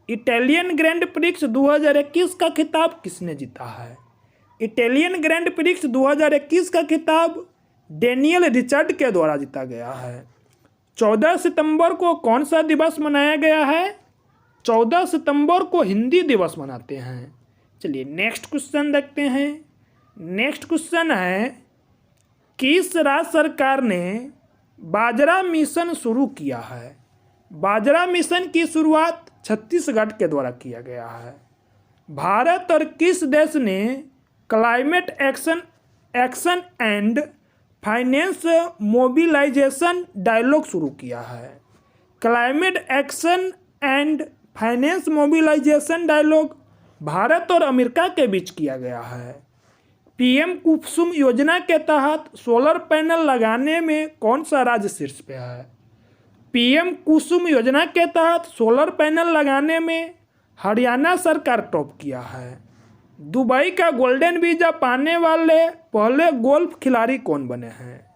इटालियन ग्रैंड प्रिक्स 2021 का खिताब किसने जीता है? इटालियन ग्रैंड प्रिक्स 2021 का खिताब डेनियल रिचर्ड के द्वारा जीता गया है। 14 सितंबर को कौन सा दिवस मनाया गया है? 14 सितंबर को हिंदी दिवस मनाते हैं। चलिए नेक्स्ट क्वेश्चन देखते हैं। नेक्स्ट क्वेश्चन है, किस राज्य सरकार ने बाजरा मिशन शुरू किया है? बाजरा मिशन की शुरुआत छत्तीसगढ़ के द्वारा किया गया है। भारत और किस देश ने climate action and finance mobilization dialogue शुरू किया है? Climate action and finance mobilization dialogue Bharat और अमेरिका के बीच किया गया है। पीएम कुसुम योजना के तहत सोलर पैनल लगाने में कौन सा राज्य शीर्ष पे है? पीएम कुसुम योजना के तहत सोलर पैनल लगाने में हरियाणा सरकार टॉप किया है। दुबई का गोल्डन वीजा पाने वाले पहले गोल्फ खिलाड़ी कौन बने हैं?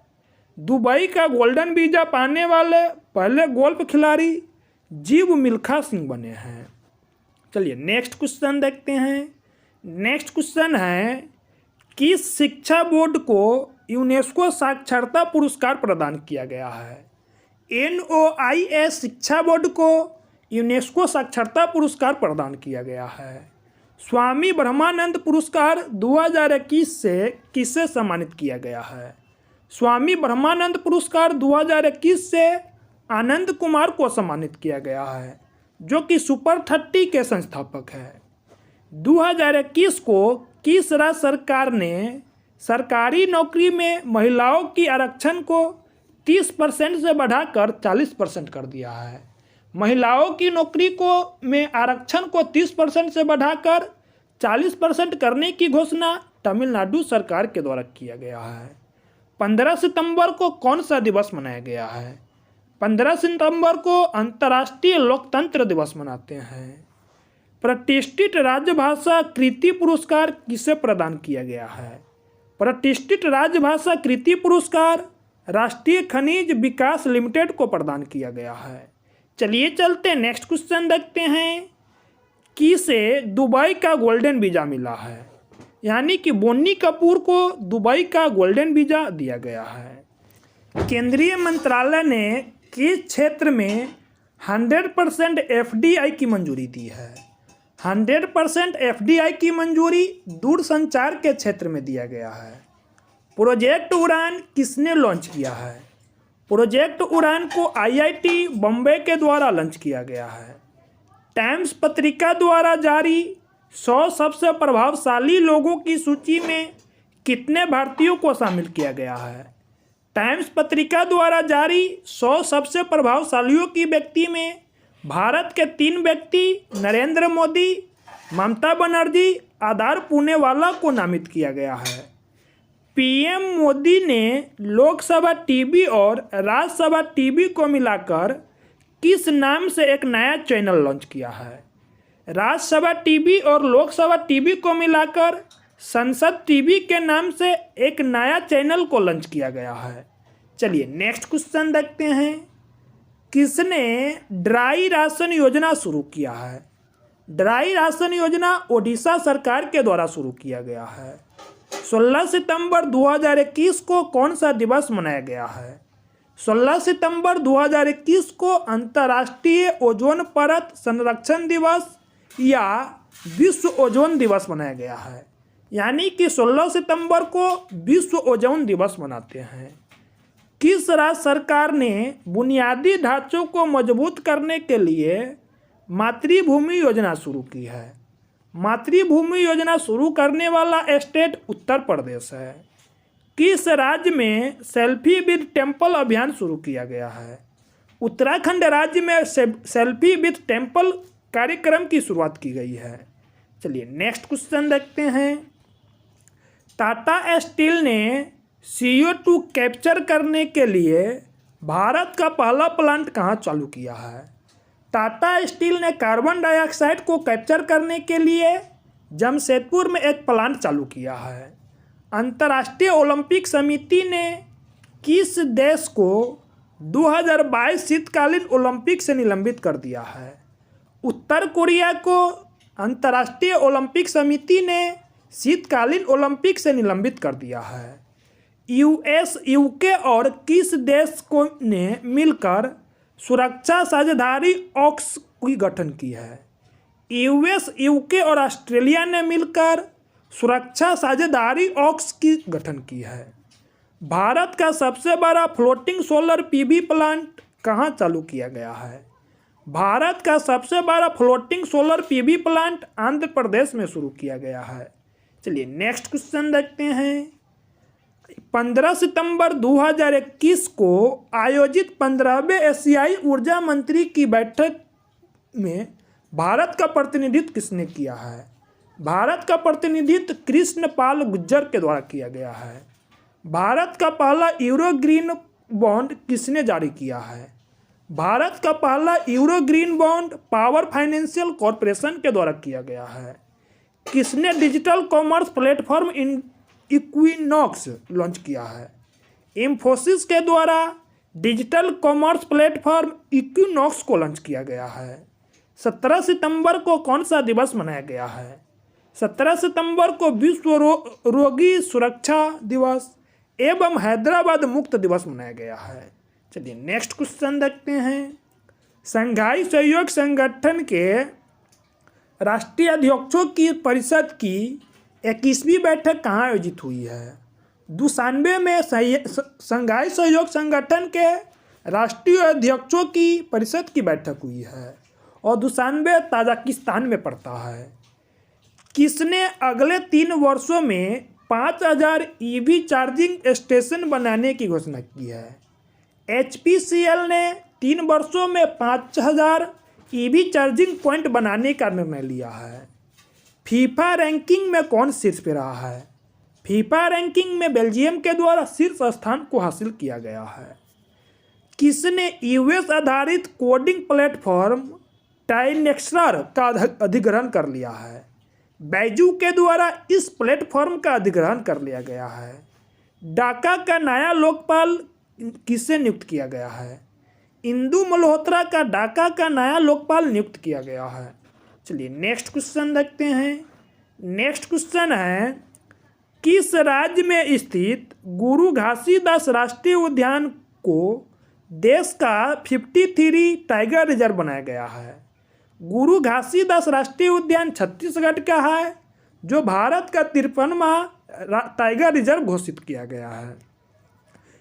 दुबई का गोल्डन वीजा पाने वाले पहले गोल्फ खिलाड़ी जीव मिल्खा सिंह बने हैं। चलिए नेक्स्ट क्वेश्चन देखते हैं। नेक्स्ट क्वेश्चन है, किस शिक्षा बोर्ड को यूनेस्को साक्षरता पुरस्कार प्रदान किया गया है? NOIA शिक्षा बोर्ड को यूनेस्को साक्षरता पुरस्कार प्रदान किया गया है। स्वामी ब्रह्मानंद पुरस्कार 2021 से किसे सम्मानित किया गया है? स्वामी ब्रह्मानंद पुरस्कार 2021 से आनंद कुमार को सम्मानित किया गया है। जो कि सुपर 30 के संस्थापक है। 2021 को किस राज्य सरकार ने सरकारी नौकरी में महिलाओं की आरक्षण को 30% से बढ़ाकर 40% कर दिया है। महिलाओं की नौकरी को में आरक्षण को 30% से बढ़ाकर 40% करने की घोषणा तमिलनाडु सरकार के द्वारा किया गया है। 15 सितंबर को कौन सा दिवस मनाया गया है? 15 सितंबर को अंतर्राष्ट्रीय लोकतंत्र दिवस मनाते हैं। प्रतिष्ठित राजभाषा कृति पुरस्कार किसे प्रदान किया गया है? प्रतिष्ठित राजभाषा कृति पुरस्कार राष्ट्रीय खनिज विकास लिमिटेड को प्रदान किया गया है। चलिए चलते नेक्स्ट क्वेश्चन देखते हैं। किसे दुबई का गोल्डन वीज़ा मिला है? यानी कि बोनी कपूर को दुबई का गोल्डन वीज़ा दिया गया है। केंद्रीय मंत्रालय ने किस क्षेत्र में 100% एफडीआई की मंजूरी दी है? 100% एफडीआई की मंजूरी दूरसंचार के क्षेत्र में दिया गया है। प्रोजेक्ट उड़ान किसने लॉन्च किया है? प्रोजेक्ट उड़ान को आईआईटी बम्बई के द्वारा लॉन्च किया गया है। टाइम्स पत्रिका द्वारा जारी 100 सबसे प्रभावशाली लोगों की सूची में कितने भारतीयों को शामिल किया गया है? टाइम्स पत्रिका द्वारा जारी 100 सबसे प्रभावशालियों की व्यक्ति में भारत के 3 व्यक्ति नरेंद्र मोदी, ममता बनर्जी, आधार पूनेवाला को नामित किया गया है। पीएम मोदी ने लोकसभा टीवी और राज्यसभा टीवी को मिलाकर किस नाम से एक नया चैनल लॉन्च किया है? राज्यसभा टीवी और लोकसभा टीवी को मिलाकर संसद टीवी के नाम से एक नया चैनल को लॉन्च किया गया है। चलिए नेक्स्ट क्वेश्चन देखते हैं। किसने ड्राई राशन योजना शुरू किया है? ड्राई राशन योजना ओडिशा सरकार के द्वारा शुरू किया गया है। 16 सितंबर 2021 को कौन सा दिवस मनाया गया है? 16 सितंबर 2021 को अंतर्राष्ट्रीय ओजोन परत संरक्षण दिवस या विश्व ओजोन दिवस मनाया गया है। यानी कि 16 सितंबर को विश्व ओजोन दिवस मनाते हैं। किस राज्य सरकार ने बुनियादी ढांचों को मजबूत करने के लिए मातृभूमि योजना शुरू की है? मातृभूमि योजना शुरू करने वाला स्टेट उत्तर प्रदेश है। किस राज्य में सेल्फी विद टेम्पल अभियान शुरू किया गया है? उत्तराखंड राज्य में सेल्फी विद टेम्पल कार्यक्रम की शुरुआत की गई है। चलिए नेक्स्ट क्वेश्चन देखते हैं। टाटा स्टील ने CO2 कैप्चर करने के लिए भारत का पहला प्लांट कहाँ चालू किया है? टाटा स्टील ने कार्बन डाइऑक्साइड को कैप्चर करने के लिए जमशेदपुर में एक प्लांट चालू किया है। अंतर्राष्ट्रीय ओलंपिक समिति ने किस देश को 2022 शीतकालीन ओलंपिक से निलंबित कर दिया है? उत्तर कोरिया को अंतर्राष्ट्रीय ओलंपिक समिति ने शीतकालीन ओलंपिक से निलंबित कर दिया है। यूएस, यूके और किस देश को ने मिलकर सुरक्षा साझेदारी ऑक्स की गठन की है? यूएस, यूके और ऑस्ट्रेलिया ने मिलकर सुरक्षा साझेदारी ऑक्स की गठन की है। भारत का सबसे बड़ा फ्लोटिंग सोलर पीवी प्लांट कहाँ चालू किया गया है? भारत का सबसे बड़ा floating solar PV plant Andhra Pradesh में शुरू किया गया है। चलिए नेक्स्ट क्वेश्चन देखते हैं। 15 सितंबर 2021 को आयोजित 15वें एशियाई ऊर्जा मंत्री की बैठक में भारत का प्रतिनिधित्व किसने किया है? भारत का प्रतिनिधित्व कृष्ण पाल गुर्जर के द्वारा किया गया है। भारत का पहला यूरो ग्रीन बॉन्ड किसने जारी किया है? भारत का पहला euro green bond power financial corporation के द्वारा किया गया है। किसने digital commerce platform equinox launch किया है? इंफोसिस के द्वारा डिजिटल कॉमर्स प्लेटफॉर्म इक्विनॉक्स को लॉन्च किया गया है। 17 सितंबर को कौन सा दिवस मनाया गया है? 17 सितंबर को विश्व रोगी सुरक्षा दिवस एवं हैदराबाद मुक्त दिवस मनाया गया है। चलिए नेक्स्ट क्वेश्चन देखते हैं। शंघाई सहयोग संगठन के राष्ट्रीय अध्यक्षों की परिषद की 21वीं बैठक कहाँ आयोजित हुई है? दुशान्बे में शंघाई सहयोग संगठन के राष्ट्रीय अध्यक्षों की परिषद की बैठक हुई है। और दुशान्बे ताजिकिस्तान में पड़ता है। किसने अगले 3 वर्षों में 5000 ईवी चार्जिंग स्टेशन बनाने की घोषणा की है? HPCL ने 3 वर्षों में 5000 ईवी चार्जिंग पॉइंट बनाने का निर्णय लिया है। फीफा रैंकिंग में कौन शीर्ष पे रहा है? फीफा रैंकिंग में बेल्जियम के द्वारा शीर्ष स्थान को हासिल किया गया है। किसने यूएस आधारित कोडिंग प्लेटफॉर्म टाइनेक्सर का अधिग्रहण कर लिया है? बैजू के द्वारा इस प्लेटफॉर्म का अधिग्रहण कर लिया गया है। ढाका का नया लोकपाल किसे नियुक्त किया गया है? इंदु मल्होत्रा का ढाका का नया लोकपाल नियुक्त किया गया है। चलिए नेक्स्ट क्वेश्चन देखते हैं। नेक्स्ट क्वेश्चन है, किस राज्य में स्थित गुरु घासीदास राष्ट्रीय उद्यान को देश का 53 टाइगर रिजर्व बनाया गया है? गुरु घासीदास राष्ट्रीय उद्यान छत्तीसगढ़ का है, जो भारत का 53वां टाइगर रिजर्व घोषित किया गया है।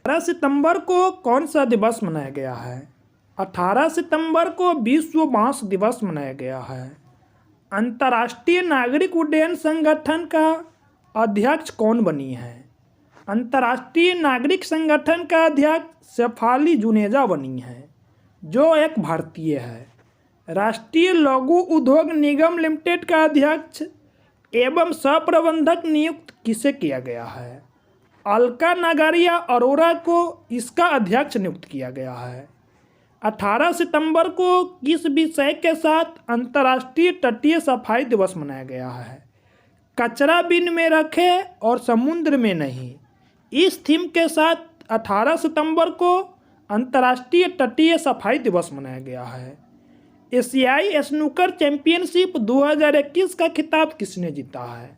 18 सितंबर को कौन सा दिवस मनाया गया है? 18 सितंबर को विश्व बांस दिवस मनाया गया है। अंतर्राष्ट्रीय नागरिक उड्डयन संगठन का अध्यक्ष कौन बनी है? अंतर्राष्ट्रीय नागरिक संगठन का अध्यक्ष शेफाली जुनेजा बनी है, जो एक भारतीय है। राष्ट्रीय लघु उद्योग निगम लिमिटेड का अध्यक्ष एवं सहप्रबंधक नियुक्त किसे किया गया है? अलका नगारिया अरोरा को इसका अध्यक्ष नियुक्त किया गया है। 18 सितंबर को किस विषय के साथ अंतर्राष्ट्रीय तटीय सफाई दिवस मनाया गया है? कचरा बिन में रखे और समुद्र में नहीं। इस थीम के साथ 18 सितंबर को अंतर्राष्ट्रीय तटीय सफाई दिवस मनाया गया है। एशियाई स्नूकर चैंपियनशिप 2021 का खिताब किसने जीता है?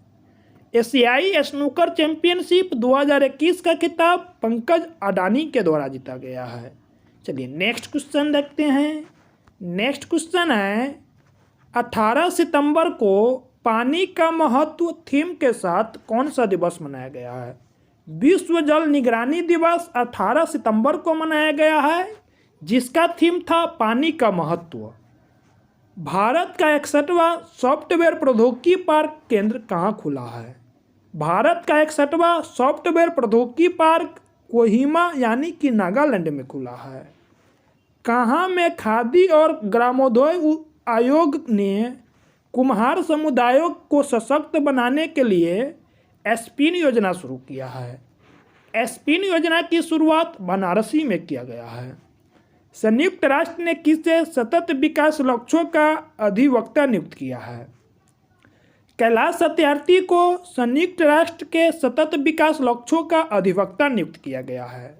एशियाई स्नूकर चैंपियनशिप 2021 का खिताब पंकज अडानी के द्वारा जीता गया है। चलिए नेक्स्ट क्वेश्चन देखते हैं। नेक्स्ट क्वेश्चन है, 18 सितंबर को पानी का महत्व थीम के साथ कौन सा दिवस मनाया गया है? विश्व जल निगरानी दिवस 18 सितंबर को मनाया गया है, जिसका थीम था पानी का महत्व। भारत का 61वां सॉफ्टवेयर प्रौद्योगिकी पार्क केंद्र कहाँ खुला है? भारत का 61वां सॉफ्टवेयर प्रौद्योगिकी पार्क कोहिमा यानी कि नागालैंड में खुला है। कहाँ में खादी और ग्रामोद्योग आयोग ने कुम्हार समुदायों को सशक्त बनाने के लिए स्पिन योजना शुरू किया है? स्पिन योजना की शुरुआत बनारसी में किया गया है। संयुक्त राष्ट्र ने किसे सतत विकास लक्ष्यों का अधिवक्ता नियुक्त किया है? कैलाश सत्यार्थी को संयुक्त राष्ट्र के सतत विकास लक्ष्यों का अधिवक्ता नियुक्त किया गया है।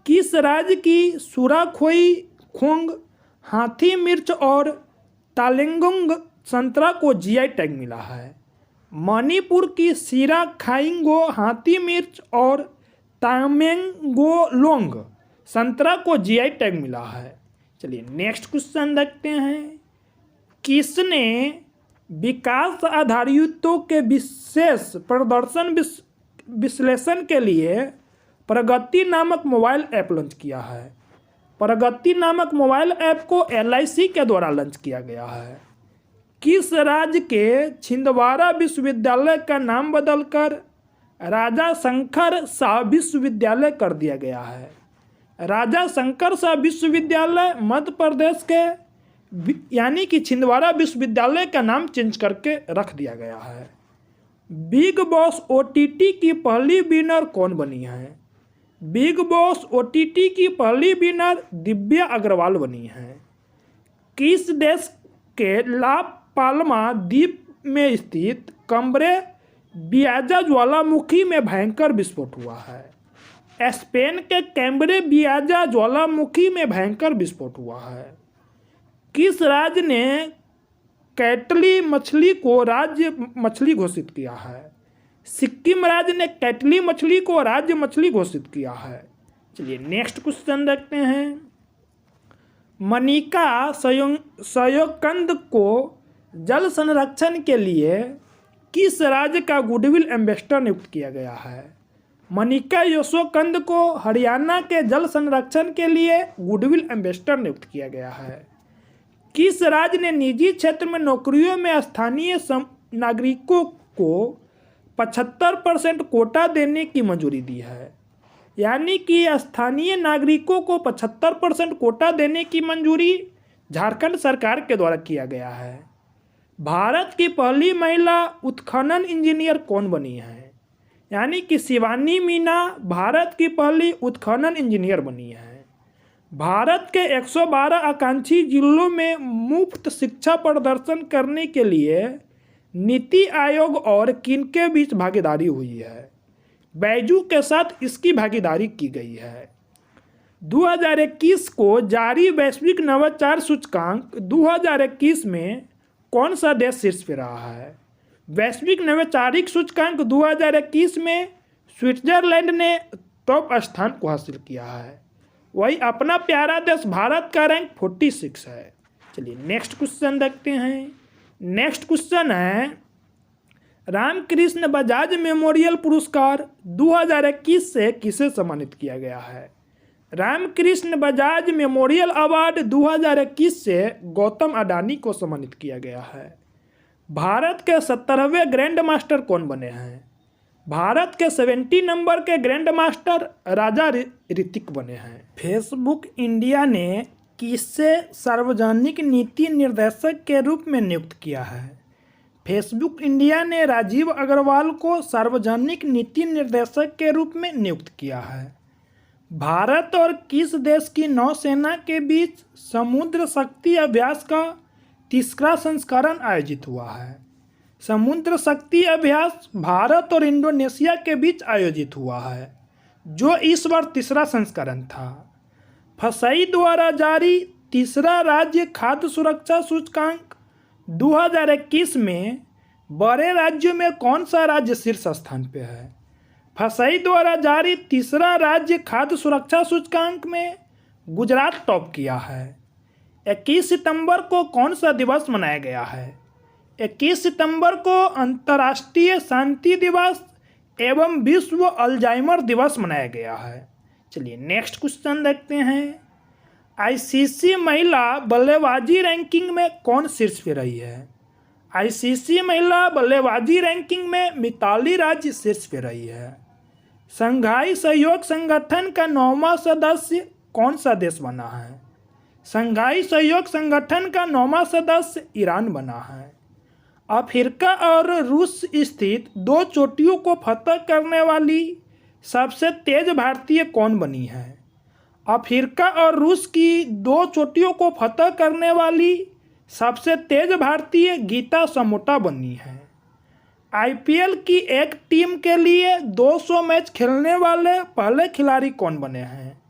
किस राज्य की सुराखोई खोंग, हाथी मिर्च और तालेंगोंग संतरा को जीआई टैग मिला है? मणिपुर की सीरा खाइंगो हाथी मिर्च और तामेंगोलोंग संतरा को जीआई टैग मिला है। चलिए नेक्स्ट क्वेश्चन देखते हैं। किसने विकास आधारितों के विशेष प्रदर्शन विश्लेषण के लिए प्रगति नामक मोबाइल ऐप लॉन्च किया है? प्रगति नामक मोबाइल ऐप को LIC के द्वारा लॉन्च किया गया है। किस राज्य के छिंदवाड़ा विश्वविद्यालय का नाम बदलकर राजा शंकर शाह विश्वविद्यालय कर दिया गया है? राजा शंकर शाह विश्वविद्यालय मध्य प्रदेश के यानी कि छिंदवाड़ा विश्वविद्यालय का नाम चेंज करके रख दिया गया है। बिग बॉस OTT की पहली विनर कौन बनी है? बिग बॉस OTT की पहली विनर दिव्या अग्रवाल बनी है। किस देश के ला पाल्मा द्वीप में स्थित कम्ब्रे बियाजा ज्वालामुखी में भयंकर विस्फोट हुआ है? स्पेन के कैम्ब्रे बियाजा ज्वालामुखी में भयंकर विस्फोट हुआ है। किस राज्य ने कैटली मछली को राज्य मछली घोषित किया है? सिक्किम राज्य ने कैटली मछली को राज्य मछली घोषित किया है। चलिए नेक्स्ट क्वेश्चन देखते हैं। मनिका सयोकंद को जल संरक्षण के लिए किस राज्य का गुडविल एम्बेसडर नियुक्त किया गया है? मनिका यशोकंद को हरियाणा के जल संरक्षण के लिए गुडविल एम्बेसडर नियुक्त किया गया है। किस राज्य ने निजी क्षेत्र में नौकरियों में स्थानीय नागरिकों को 75% कोटा देने की मंजूरी दी है? यानी कि स्थानीय नागरिकों को 75% कोटा देने की मंजूरी झारखंड सरकार के द्वारा किया गया है। भारत की पहली महिला उत्खनन इंजीनियर कौन बनी है? यानी कि शिवानी मीना भारत की पहली उत्खनन इंजीनियर बनी है। भारत के 112 आकांक्षी जिलों में मुफ्त शिक्षा प्रदर्शन करने के लिए नीति आयोग और किनके बीच भागीदारी हुई है? बैजू के साथ इसकी भागीदारी की गई है। 2021 को जारी वैश्विक नवाचार सूचकांक 2021 में कौन सा देश शीर्ष पे रहा है? वैश्विक नवाचारिक सूचकांक 2021 में स्विट्जरलैंड ने टॉप स्थान को हासिल किया है। वही अपना प्यारा देश भारत का रैंक 46 है। चलिए नेक्स्ट क्वेश्चन देखते हैं। नेक्स्ट क्वेश्चन है, रामकृष्ण बजाज मेमोरियल पुरस्कार 2021 से किसे सम्मानित किया गया है? रामकृष्ण बजाज मेमोरियल अवार्ड 2021 से गौतम अडानी को सम्मानित किया गया है। भारत के 17वें ग्रैंड मास्टर कौन बने हैं? भारत के 70 नंबर के ग्रैंड मास्टर राजा ऋतिक बने हैं। फेसबुक इंडिया ने किसे सार्वजनिक नीति निर्देशक के रूप में नियुक्त किया है? फेसबुक इंडिया ने राजीव अग्रवाल को सार्वजनिक नीति निर्देशक के रूप में नियुक्त किया है। भारत और किस देश की नौसेना के बीच समुद्र शक्ति अभ्यास का तीसरा संस्करण आयोजित हुआ है? समुद्र शक्ति अभ्यास भारत और इंडोनेशिया के बीच आयोजित हुआ है, जो इस बार तीसरा संस्करण था। फसाई द्वारा जारी तीसरा राज्य खाद्य सुरक्षा सूचकांक 2021 में बड़े राज्यों में कौन सा राज्य शीर्ष स्थान पे है? फसाई द्वारा जारी तीसरा राज्य खाद्य सुरक्षा सूचकांक में गुजरात टॉप किया है। 21 सितंबर को कौन सा दिवस मनाया गया है? 21 सितंबर को अंतर्राष्ट्रीय शांति दिवस एवं विश्व अल्जाइमर दिवस मनाया गया है। चलिए नेक्स्ट क्वेश्चन देखते हैं। आईसीसी महिला बल्लेबाजी रैंकिंग में कौन शीर्ष पे रही है? आईसीसी महिला बल्लेबाजी रैंकिंग में मिताली राज शीर्ष पे रही है। शंघाई सहयोग संगठन का 9वां सदस्य कौन सा देश बना है? शंघाई सहयोग संगठन का 9वां सदस्य ईरान बना है। अफ्रीका और रूस स्थित 2 चोटियों को फतह करने वाली सबसे तेज भारतीय कौन बनी है? अफ्रीका और रूस की 2 चोटियों को फतह करने वाली सबसे तेज भारतीय गीता समोटा बनी है। आईपीएल की एक टीम के लिए 200 मैच खेलने वाले पहले खिलाड़ी कौन बने हैं?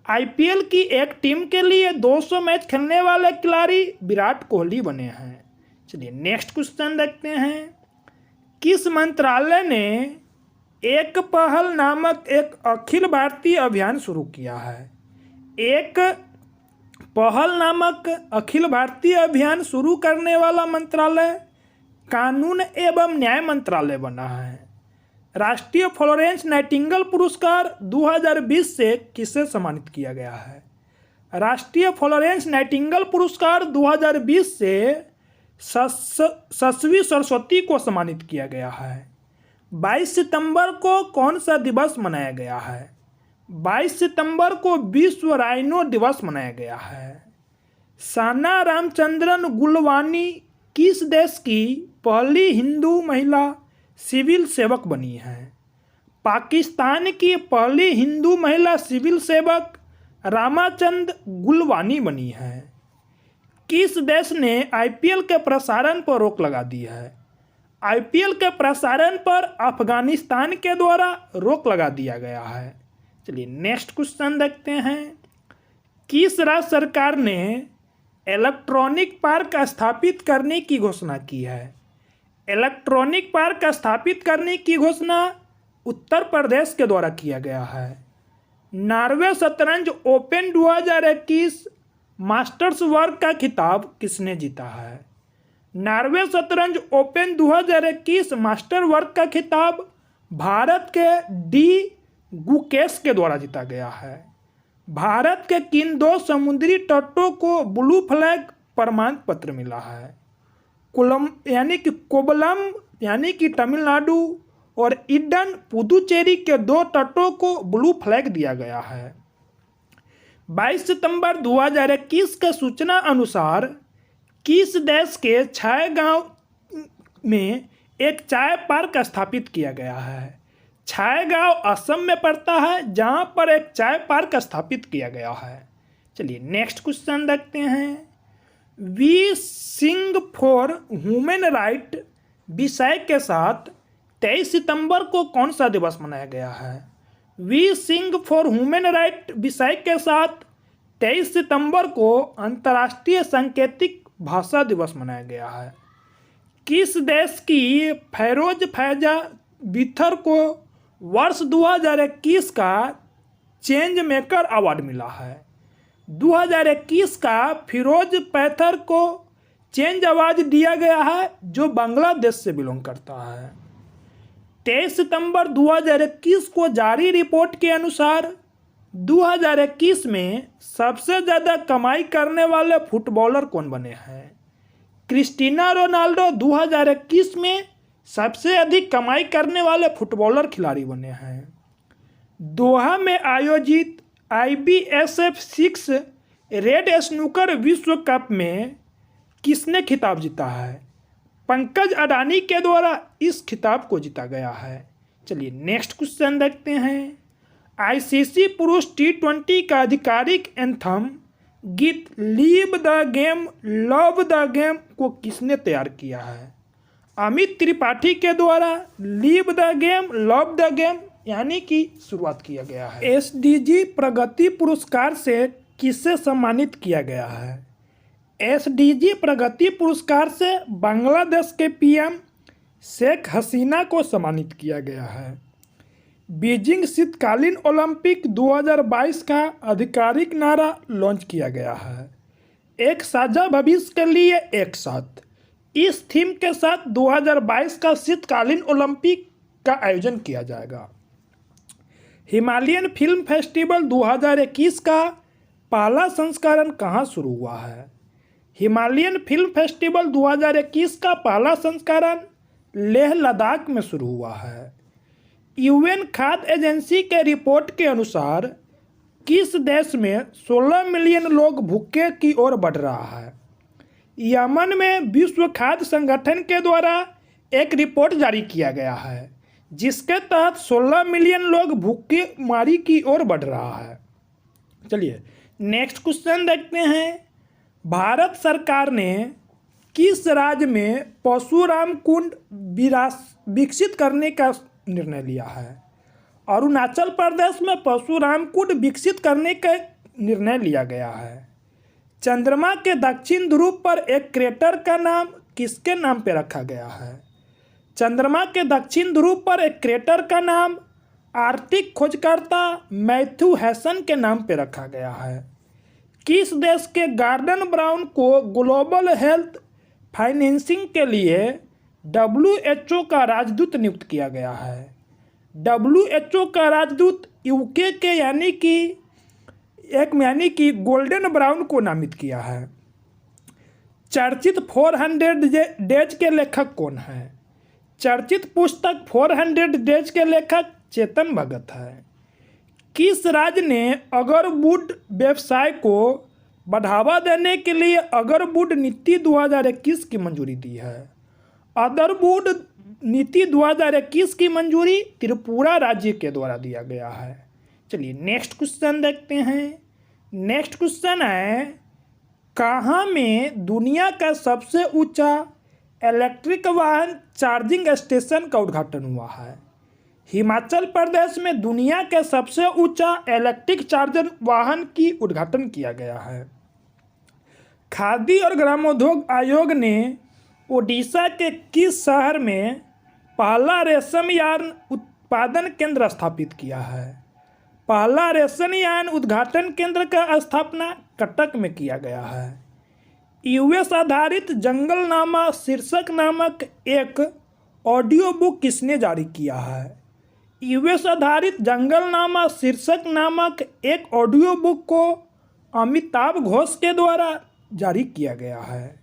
आईपीएल की एक टीम के लिए 200 मैच खेलने वाले खिलाड़ी विराट कोहली बने हैं। चलिए नेक्स्ट क्वेश्चन देखते हैं। किस मंत्रालय ने एक पहल नामक एक अखिल भारतीय अभियान शुरू किया है? एक पहल नामक अखिल भारतीय अभियान शुरू करने वाला मंत्रालय कानून एवं न्याय मंत्रालय बना है। राष्ट्रीय फ्लोरेंस नाइटिंगेल पुरस्कार 2020 से किसे सम्मानित किया गया है? राष्ट्रीय फ्लोरेंस नाइटिंगेल पुरस्कार 2020 से शश्वी सरस्वती को सम्मानित किया गया है। 22 सितंबर को कौन सा दिवस मनाया गया है? 22 सितंबर को विश्व राइनो दिवस मनाया गया है। साना रामचंद्रन गुलवानी किस देश की पहली हिंदू महिला सिविल सेवक बनी है? पाकिस्तान की पहली हिंदू महिला सिविल सेवक रामाचंद गुलवानी बनी है। किस देश ने आईपीएल के प्रसारण पर रोक लगा दी है? आईपीएल के प्रसारण पर अफगानिस्तान के द्वारा रोक लगा दिया गया है। चलिए नेक्स्ट क्वेश्चन देखते हैं। किस राज्य सरकार ने इलेक्ट्रॉनिक पार्क स्थापित करने की घोषणा की है? इलेक्ट्रॉनिक पार्क स्थापित करने की घोषणा उत्तर प्रदेश के द्वारा किया गया है। नॉर्वे शतरंज ओपन 2021 मास्टर्स वर्ग का खिताब किसने जीता है? नॉर्वे शतरंज ओपन 2021 मास्टर वर्ग का खिताब भारत के डी गुकेश के द्वारा जीता गया है। भारत के किन 2 समुद्री तटों को ब्लू फ्लैग प्रमाण पत्र मिला है। कोलम यानी कि कोवलम यानी कि तमिलनाडु और इडन पुदुचेरी के 2 तटों को ब्लू फ्लैग दिया गया है। 22 सितंबर 2021 के सूचना अनुसार किस देश के छाया गांव में एक चाय पार्क स्थापित किया गया है? छाया गांव असम में पड़ता है जहां पर एक चाय पार्क स्थापित किया गया है। चलिए नेक्स्ट क्वेश्चन देखते हैं। We sing for human right विषय के साथ 23 सितंबर को कौन सा दिवस मनाया गया है? We sing for human right विषय के साथ 23 सितंबर को अंतर्राष्ट्रीय सांकेतिक भाषा दिवस मनाया गया है। किस देश की फैरोज फैजा बिथर को वर्ष 2021 का चेंज मेकर अवार्ड मिला है? 2021 का फिरोज पैथर को चेंज अवार्ड दिया गया है जो बांग्लादेश से बिलोंग करता है। 23 सितंबर 2021 को जारी रिपोर्ट के अनुसार 2021 में सबसे ज़्यादा कमाई करने वाले फुटबॉलर कौन बने हैं? क्रिस्टियानो रोनाल्डो 2021 में सबसे अधिक कमाई करने वाले फुटबॉलर खिलाड़ी बने हैं। दोहा में आयोजित IBSF 6 रेड स्नूकर विश्व कप में किसने खिताब जीता है? पंकज अडानी के द्वारा इस खिताब को जीता गया है। चलिए नेक्स्ट क्वेश्चन देखते हैं। ICC पुरुष T20 का आधिकारिक एंथम गीत leave the game love the game को किसने तैयार किया है? अमित त्रिपाठी के द्वारा leave the game love the game यानी कि शुरुआत किया गया है। SDG प्रगति पुरस्कार से किसे सम्मानित किया गया है? SDG प्रगति पुरस्कार से बांग्लादेश के PM शेख हसीना को सम्मानित किया गया है। बीजिंग शीतकालीन ओलंपिक 2022 का आधिकारिक नारा लॉन्च किया गया है। एक साझा भविष्य के लिए एक साथ, इस थीम के साथ 2022 का शीतकालीन ओलंपिक का आयोजन किया जाएगा। हिमालयन फिल्म फेस्टिवल 2021 का पहला संस्करण कहाँ शुरू हुआ है? हिमालयन फिल्म फेस्टिवल 2021 का पहला संस्करण लेह लद्दाख में शुरू हुआ है। UN खाद्य एजेंसी के रिपोर्ट के अनुसार किस देश में 16 मिलियन लोग भूखे की ओर बढ़ रहा है? यमन में विश्व खाद्य संगठन के द्वारा एक रिपोर्ट जारी किया गया है जिसके तहत 16 मिलियन लोग भूखमरी की ओर बढ़ रहा है। चलिए नेक्स्ट क्वेश्चन देखते हैं। भारत सरकार ने किस राज्य में परशुराम कुंड विकसित करने का निर्णय लिया है? अरुणाचल प्रदेश में परशुराम कुंड विकसित करने का निर्णय लिया गया है। चंद्रमा के दक्षिण ध्रुव पर एक क्रेटर का नाम किसके नाम पर रखा गया है? चंद्रमा के दक्षिण ध्रुव पर एक क्रेटर का नाम आर्कटिक खोजकर्ता मैथ्यू हैसन के नाम पर रखा गया है। किस देश के गॉर्डन ब्राउन को ग्लोबल हेल्थ फाइनेंसिंग के लिए WHO का राजदूत नियुक्त किया गया है? WHO का राजदूत UK के यानी कि गोल्डन ब्राउन को नामित किया है। चर्चित 400 डेज के लेखक कौन है? चर्चित पुस्तक 400 डेज के लेखक चेतन भगत है। किस राज्य ने अगरवुड व्यवसाय को बढ़ावा देने के लिए अगरवुड नीति 2021 की मंजूरी दी है? अगरवुड नीति 2021 की मंजूरी त्रिपुरा राज्य के द्वारा दिया गया है। चलिए नेक्स्ट क्वेश्चन देखते हैं। नेक्स्ट क्वेश्चन है, कहाँ में दुनिया का सबसे ऊंचा इलेक्ट्रिक वाहन चार्जिंग स्टेशन का उद्घाटन हुआ है? हिमाचल प्रदेश में दुनिया के सबसे ऊंचा इलेक्ट्रिक चार्जर वाहन की उद्घाटन किया गया है। खादी और ग्रामोद्योग आयोग ने ओडिशा के किस शहर में पहला रेशम यार्न उत्पादन केंद्र स्थापित किया है? पहला रेशम यार्न उद्घाटन केंद्र का स्थापना कटक में किया गया है। US आधारित जंगलनामा शीर्षक नामक एक ऑडियो बुक किसने जारी किया है? US आधारित जंगलनामा शीर्षक नामक एक ऑडियो बुक को अमिताभ घोष के द्वारा जारी किया गया है।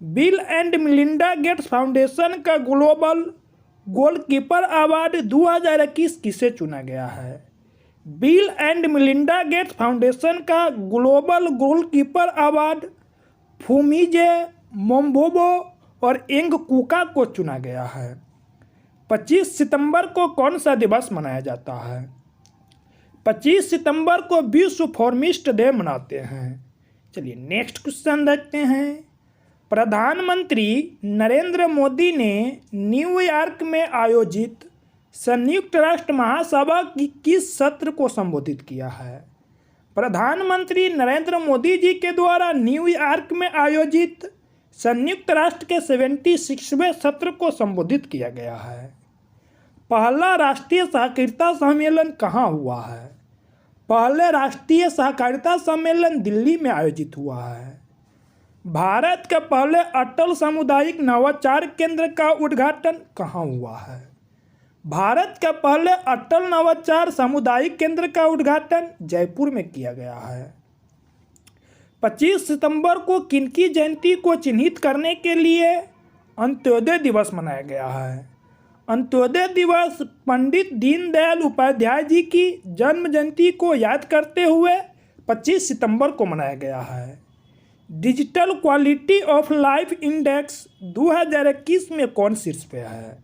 Bill and Melinda Gates foundation का ग्लोबल गोलकीपर अवार्ड 2021 किसे चुना गया है? Bill and Melinda Gates foundation का ग्लोबल गोलकीपर अवार्ड फुमीजे मोम्बोबो और एंग कुका को चुना गया है। 25 सितंबर को कौन सा दिवस मनाया जाता है? 25 सितंबर को विश्व फार्मिस्ट डे मनाते हैं। चलिए नेक्स्ट क्वेश्चन देखते हैं। प्रधानमंत्री नरेंद्र मोदी ने न्यूयॉर्क में आयोजित संयुक्त राष्ट्र महासभा की किस सत्र को संबोधित किया है? प्रधानमंत्री नरेंद्र मोदी जी के द्वारा न्यूयॉर्क में आयोजित संयुक्त राष्ट्र के 76वें सत्र को संबोधित किया गया है। पहला राष्ट्रीय सहकारिता सम्मेलन कहाँ हुआ है? पहले राष्ट्रीय सहकारिता सम्मेलन दिल्ली में आयोजित हुआ है। भारत के पहले अटल सामुदायिक नवाचार केंद्र का उद्घाटन कहाँ हुआ है? भारत के पहले अटल नवाचार सामुदायिक केंद्र का उद्घाटन जयपुर में किया गया है। 25 सितंबर को किनकी जयंती को चिन्हित करने के लिए अंत्योदय दिवस मनाया गया है? अंत्योदय दिवस पंडित दीनदयाल उपाध्याय जी की जन्म जयंती को याद करते हुए 25 सितंबर को मनाया गया है। Digital quality of life index 2021 में कौन शीर्ष पे है?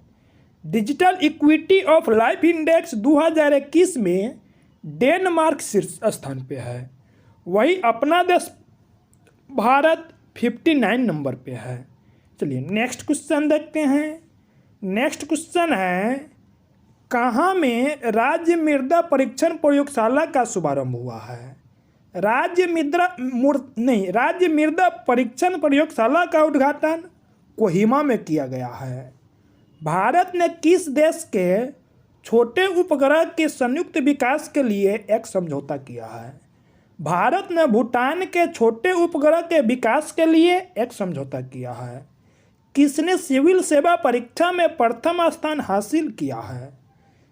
Digital equity of life index 2021 में डेनमार्क शीर्ष स्थान पे है। वही अपना देश भारत 59 नंबर पे है। चलिए नेक्स्ट क्वेश्चन देखते हैं। नेक्स्ट क्वेश्चन है, कहाँ में राज्य मृदा परीक्षण प्रयोगशाला का शुभारंभ हुआ है? राज्य मृदा परीक्षण प्रयोगशाला का उद्घाटन कोहिमा में किया गया है। भारत ने किस देश के छोटे उपग्रह के संयुक्त विकास के लिए एक समझौता किया है? भारत ने भूटान के छोटे उपग्रह के विकास के लिए एक समझौता किया है। किसने सिविल सेवा परीक्षा में प्रथम स्थान हासिल किया है?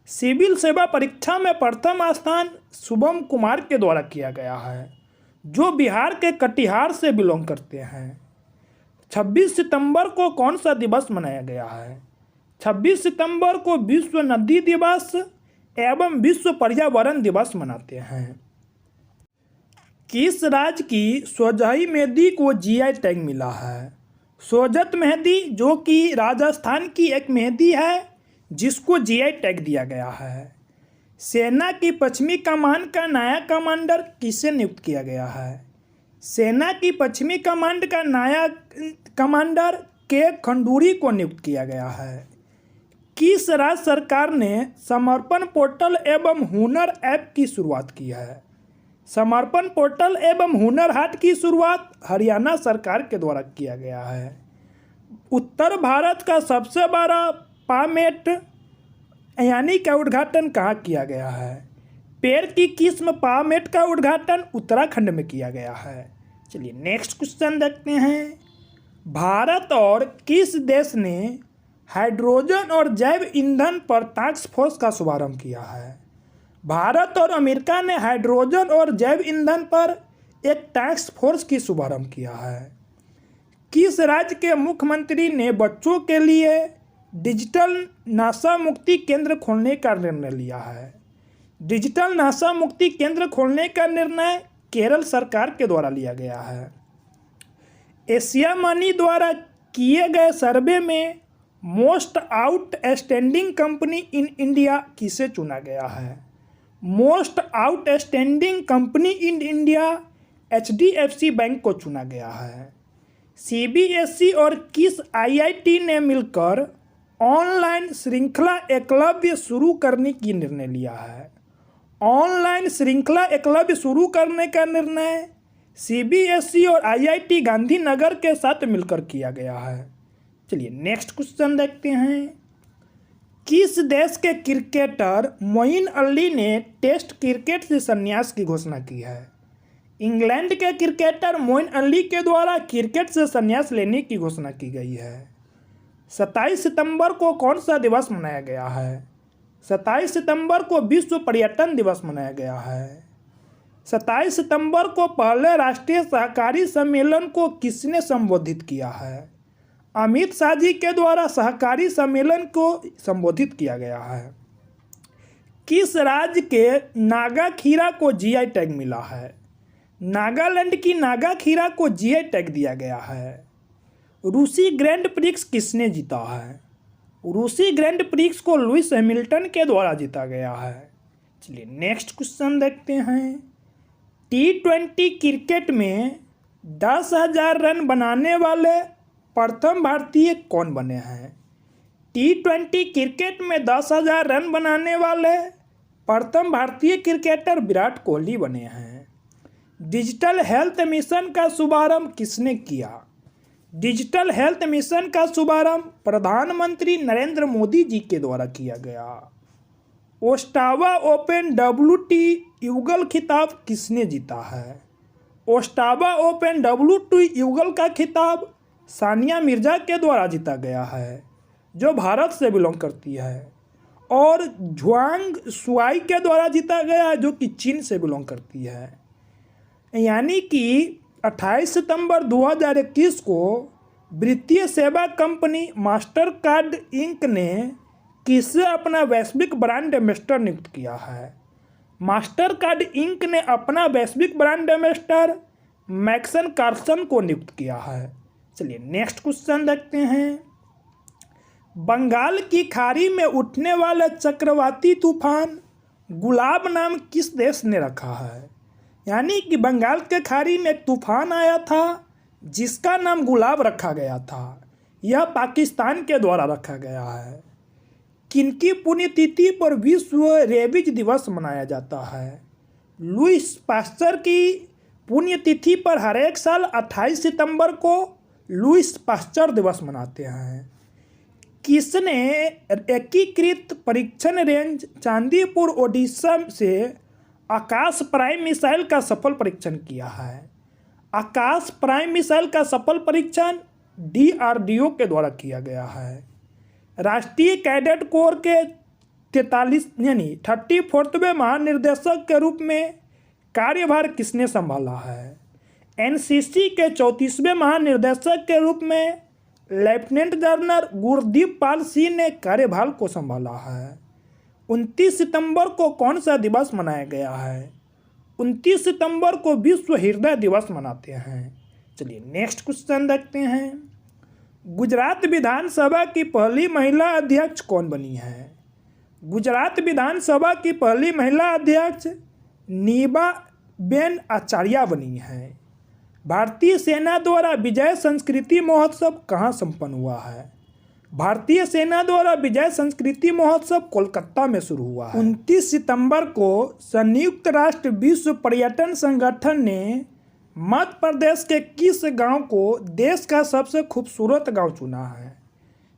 सिविल सेवा परीक्षा में प्रथम स्थान शुभम कुमार के द्वारा किया गया है, जो बिहार के कटिहार से बिलोंग करते हैं। 26 सितंबर को कौन सा दिवस मनाया गया है? 26 सितंबर को विश्व नदी दिवस एवं विश्व पर्यावरण दिवस मनाते हैं। किस राज्य की सोजही मेहंदी को जीआई टैग मिला है? सोजत मेहंदी, जो कि राजस्थान की एक मेहंदी है जिसको जीआई टैग दिया गया है। सेना की पश्चिमी कमान का नया कमांडर किसे नियुक्त किया गया है? सेना की पश्चिमी कमांड का नया कमांडर के खंडूरी को नियुक्त किया गया है। किस राज्य सरकार ने समर्पण पोर्टल एवं हुनर ऐप की शुरुआत की है? समर्पण पोर्टल एवं हुनर हाट की शुरुआत हरियाणा सरकार के द्वारा किया गया है। उत्तर भारत का सबसे बड़ा पामेट यानी का उद्घाटन कहाँ किया गया है? पेड़ की किस्म पामेट का उद्घाटन उत्तराखंड में किया गया है। चलिए नेक्स्ट क्वेश्चन देखते हैं। भारत और किस देश ने हाइड्रोजन और जैव ईंधन पर टास्क फोर्स का शुभारंभ किया है? भारत और अमेरिका ने हाइड्रोजन और जैव ईंधन पर एक टास्क फोर्स की शुभारंभ किया है। किस राज्य के मुख्यमंत्री ने बच्चों के लिए डिजिटल नशा मुक्ति केंद्र खोलने का निर्णय लिया है? डिजिटल नशा मुक्ति केंद्र खोलने का निर्णय केरल सरकार के द्वारा लिया गया है। एशिया मनी द्वारा किए गए सर्वे में most outstanding company in India किसे चुना गया है? Most outstanding company in India HDFC bank को चुना गया है। CBSE और किस IIT ने मिलकर ऑनलाइन श्रृंखला एकलव्य शुरू करने की निर्णय लिया है? ऑनलाइन श्रृंखला एकलव्य शुरू करने का निर्णय CBSE और IIT गांधीनगर के साथ मिलकर किया गया है। चलिए नेक्स्ट क्वेश्चन देखते हैं। किस देश के क्रिकेटर मोइन अली ने टेस्ट क्रिकेट से संन्यास की घोषणा की है? इंग्लैंड के क्रिकेटर मोइन अली के द्वारा क्रिकेट से संन्यास लेने की घोषणा की गई है। 27 सितंबर को कौन सा दिवस मनाया गया है? 27 सितंबर को विश्व पर्यटन दिवस मनाया गया है। 27 सितंबर को पहले राष्ट्रीय सहकारी सम्मेलन को किसने संबोधित किया है? अमित शाह जी के द्वारा सहकारी सम्मेलन को संबोधित किया गया है। किस राज्य के नागा खीरा को जीआई टैग मिला है? नागालैंड की नागा खीरा को जीआई टैग दिया गया है। रूसी ग्रैंड प्रिक्स किसने जीता है? रूसी ग्रैंड प्रिक्स को लुइस हैमिल्टन के द्वारा जीता गया है। चलिए नेक्स्ट क्वेश्चन देखते हैं। T20 क्रिकेट में 10,000 रन बनाने वाले प्रथम भारतीय कौन बने हैं? T20 क्रिकेट में 10,000 रन बनाने वाले प्रथम भारतीय क्रिकेटर विराट कोहली बने हैं। डिजिटल हेल्थ मिशन का शुभारंभ किसने किया? डिजिटल हेल्थ मिशन का शुभारंभ प्रधानमंत्री नरेंद्र मोदी जी के द्वारा किया गया। ओस्टावा ओपन WT युगल खिताब किसने जीता है? ओस्टावा ओपन WT युगल का खिताब सानिया मिर्जा के द्वारा जीता गया है, जो भारत से बिलोंग करती है, और झुआंग सुआई के द्वारा जीता गया, जो कि चीन से बिलोंग करती है। यानी कि 28 सितंबर 2021 को वित्तीय सेवा कंपनी मास्टर कार्ड इंक ने किसे अपना वैश्विक ब्रांड एम्बेसडर नियुक्त किया है? मास्टर कार्ड इंक ने अपना वैश्विक ब्रांड एम्बेसडर मैक्सन कार्सन को नियुक्त किया है। चलिए नेक्स्ट क्वेश्चन देखते हैं। बंगाल की खाड़ी में उठने वाले चक्रवाती तूफान गुलाब नाम किस देश ने रखा है? यानी कि बंगाल के खाड़ी में एक तूफान आया था जिसका नाम गुलाब रखा गया था। यह पाकिस्तान के द्वारा रखा गया है। किनकी पुण्यतिथि पर विश्व रेबीज दिवस मनाया जाता है? लुईस पास्चर की पुण्यतिथि पर हर एक साल 28 सितंबर को लुईस पास्चर दिवस मनाते हैं। किसने एकीकृत परीक्षण रेंज चांदीपुर ओडिशा से आकाश प्राइम मिसाइल का सफल परीक्षण किया है? आकाश प्राइम मिसाइल का सफल परीक्षण DRDO के द्वारा किया गया है। राष्ट्रीय कैडेट कोर के 34वें महानिर्देशक के रूप में कार्यभार किसने संभाला है? NCC के 34वें महानिर्देशक के रूप में लेफ्टिनेंट जनरल गुरदीप पाल सिंह ने कार्यभार को संभाला है। 29 सितंबर को कौन सा दिवस मनाया गया है? 29 सितंबर को विश्व हृदय दिवस मनाते हैं। चलिए नेक्स्ट क्वेश्चन देखते हैं। गुजरात विधानसभा की पहली महिला अध्यक्ष कौन बनी है? गुजरात विधानसभा की पहली महिला अध्यक्ष नीबाबेन आचार्य बनी है। भारतीय सेना द्वारा विजय संस्कृति महोत्सव कहाँ संपन्न हुआ है? भारतीय सेना द्वारा विजय संस्कृति महोत्सव कोलकाता में शुरू हुआ है। 29 सितंबर को संयुक्त राष्ट्र विश्व पर्यटन संगठन ने मध्य प्रदेश के किस गांव को देश का सबसे खूबसूरत गांव चुना है?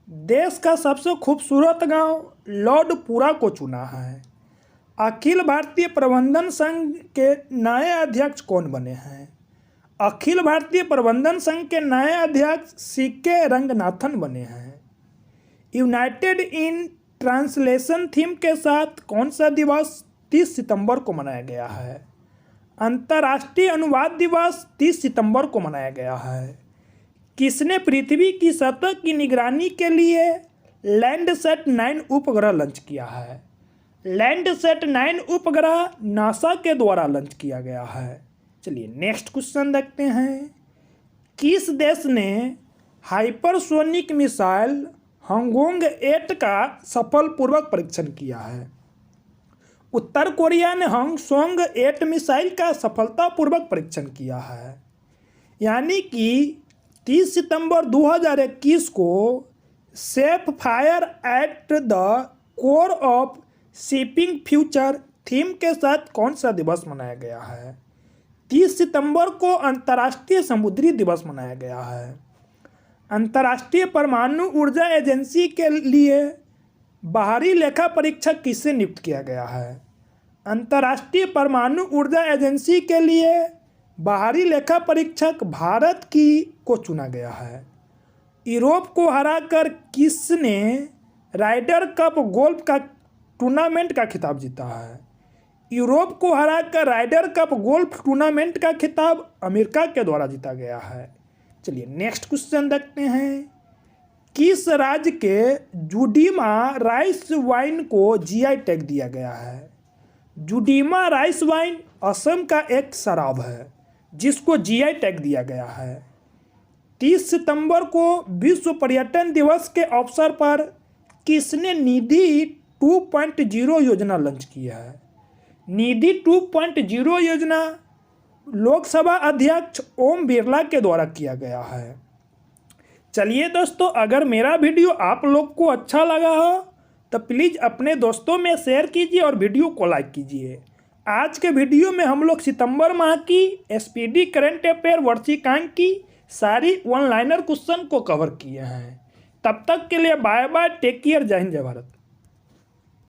देश का सबसे खूबसूरत गांव लौडपुरा को चुना है। अखिल भारतीय प्रबंधन संघ के नए अध्यक्ष कौन बने हैं? अखिल भारतीय प्रबंधन संघ के नए अध्यक्ष CK रंगनाथन बने हैं। यूनाइटेड इन ट्रांसलेशन थीम के साथ कौन सा दिवस 30 सितंबर को मनाया गया है? अंतर्राष्ट्रीय अनुवाद दिवस 30 सितंबर को मनाया गया है। किसने पृथ्वी की सतह की निगरानी के लिए लैंडसैट 9 उपग्रह लॉन्च किया है? लैंडसैट 9 उपग्रह नासा के द्वारा लॉन्च किया गया है। चलिए नेक्स्ट क्वेश्चन देखते हैं। किस देश ने हाइपरसोनिक मिसाइल हांगोंग 8 का सफलपूर्वक परीक्षण किया है? उत्तर कोरिया ने हांगसोंग 8 मिसाइल का सफलतापूर्वक परीक्षण किया है। यानी कि 30 सितंबर 2021 को safe fire at the core of shipping future theme के साथ कौन सा दिवस मनाया गया है? 30 सितंबर को अंतर्राष्ट्रीय समुद्री दिवस मनाया गया है। अंतर्राष्ट्रीय परमाणु ऊर्जा एजेंसी के लिए बाहरी लेखा परीक्षक किसे नियुक्त किया गया है? अंतर्राष्ट्रीय परमाणु ऊर्जा एजेंसी के लिए बाहरी लेखा परीक्षक भारत को चुना गया है। यूरोप को हराकर किसने राइडर कप गोल्फ का टूर्नामेंट का खिताब जीता है? यूरोप को हराकर राइडर कप गोल्फ टूर्नामेंट का खिताब अमेरिका के द्वारा जीता गया है। चलिए नेक्स्ट क्वेश्चन देखते हैं। किस राज्य के जुडीमा राइस वाइन को जीआई टैग दिया गया है? जुडीमा राइस वाइन असम का एक शराब है जिसको जीआई टैग दिया गया है। 30 सितंबर को विश्व पर्यटन दिवस के अवसर पर किसने निधि 2.0 योजना लॉन्च की है? निधि 2.0 योजना लोकसभा अध्यक्ष ओम बिरला के द्वारा किया गया है। चलिए दोस्तों, अगर मेरा वीडियो आप लोग को अच्छा लगा हो तो प्लीज़ अपने दोस्तों में शेयर कीजिए और वीडियो को लाइक कीजिए। आज के वीडियो में हम लोग सितंबर माह की एसपीडी करंट अफेयर वर्षिकांक की सारी वन लाइनर क्वेश्चन को कवर किए हैं। तब तक के लिए बाय बाय, टेक केयर, जय हिंद जय भारत।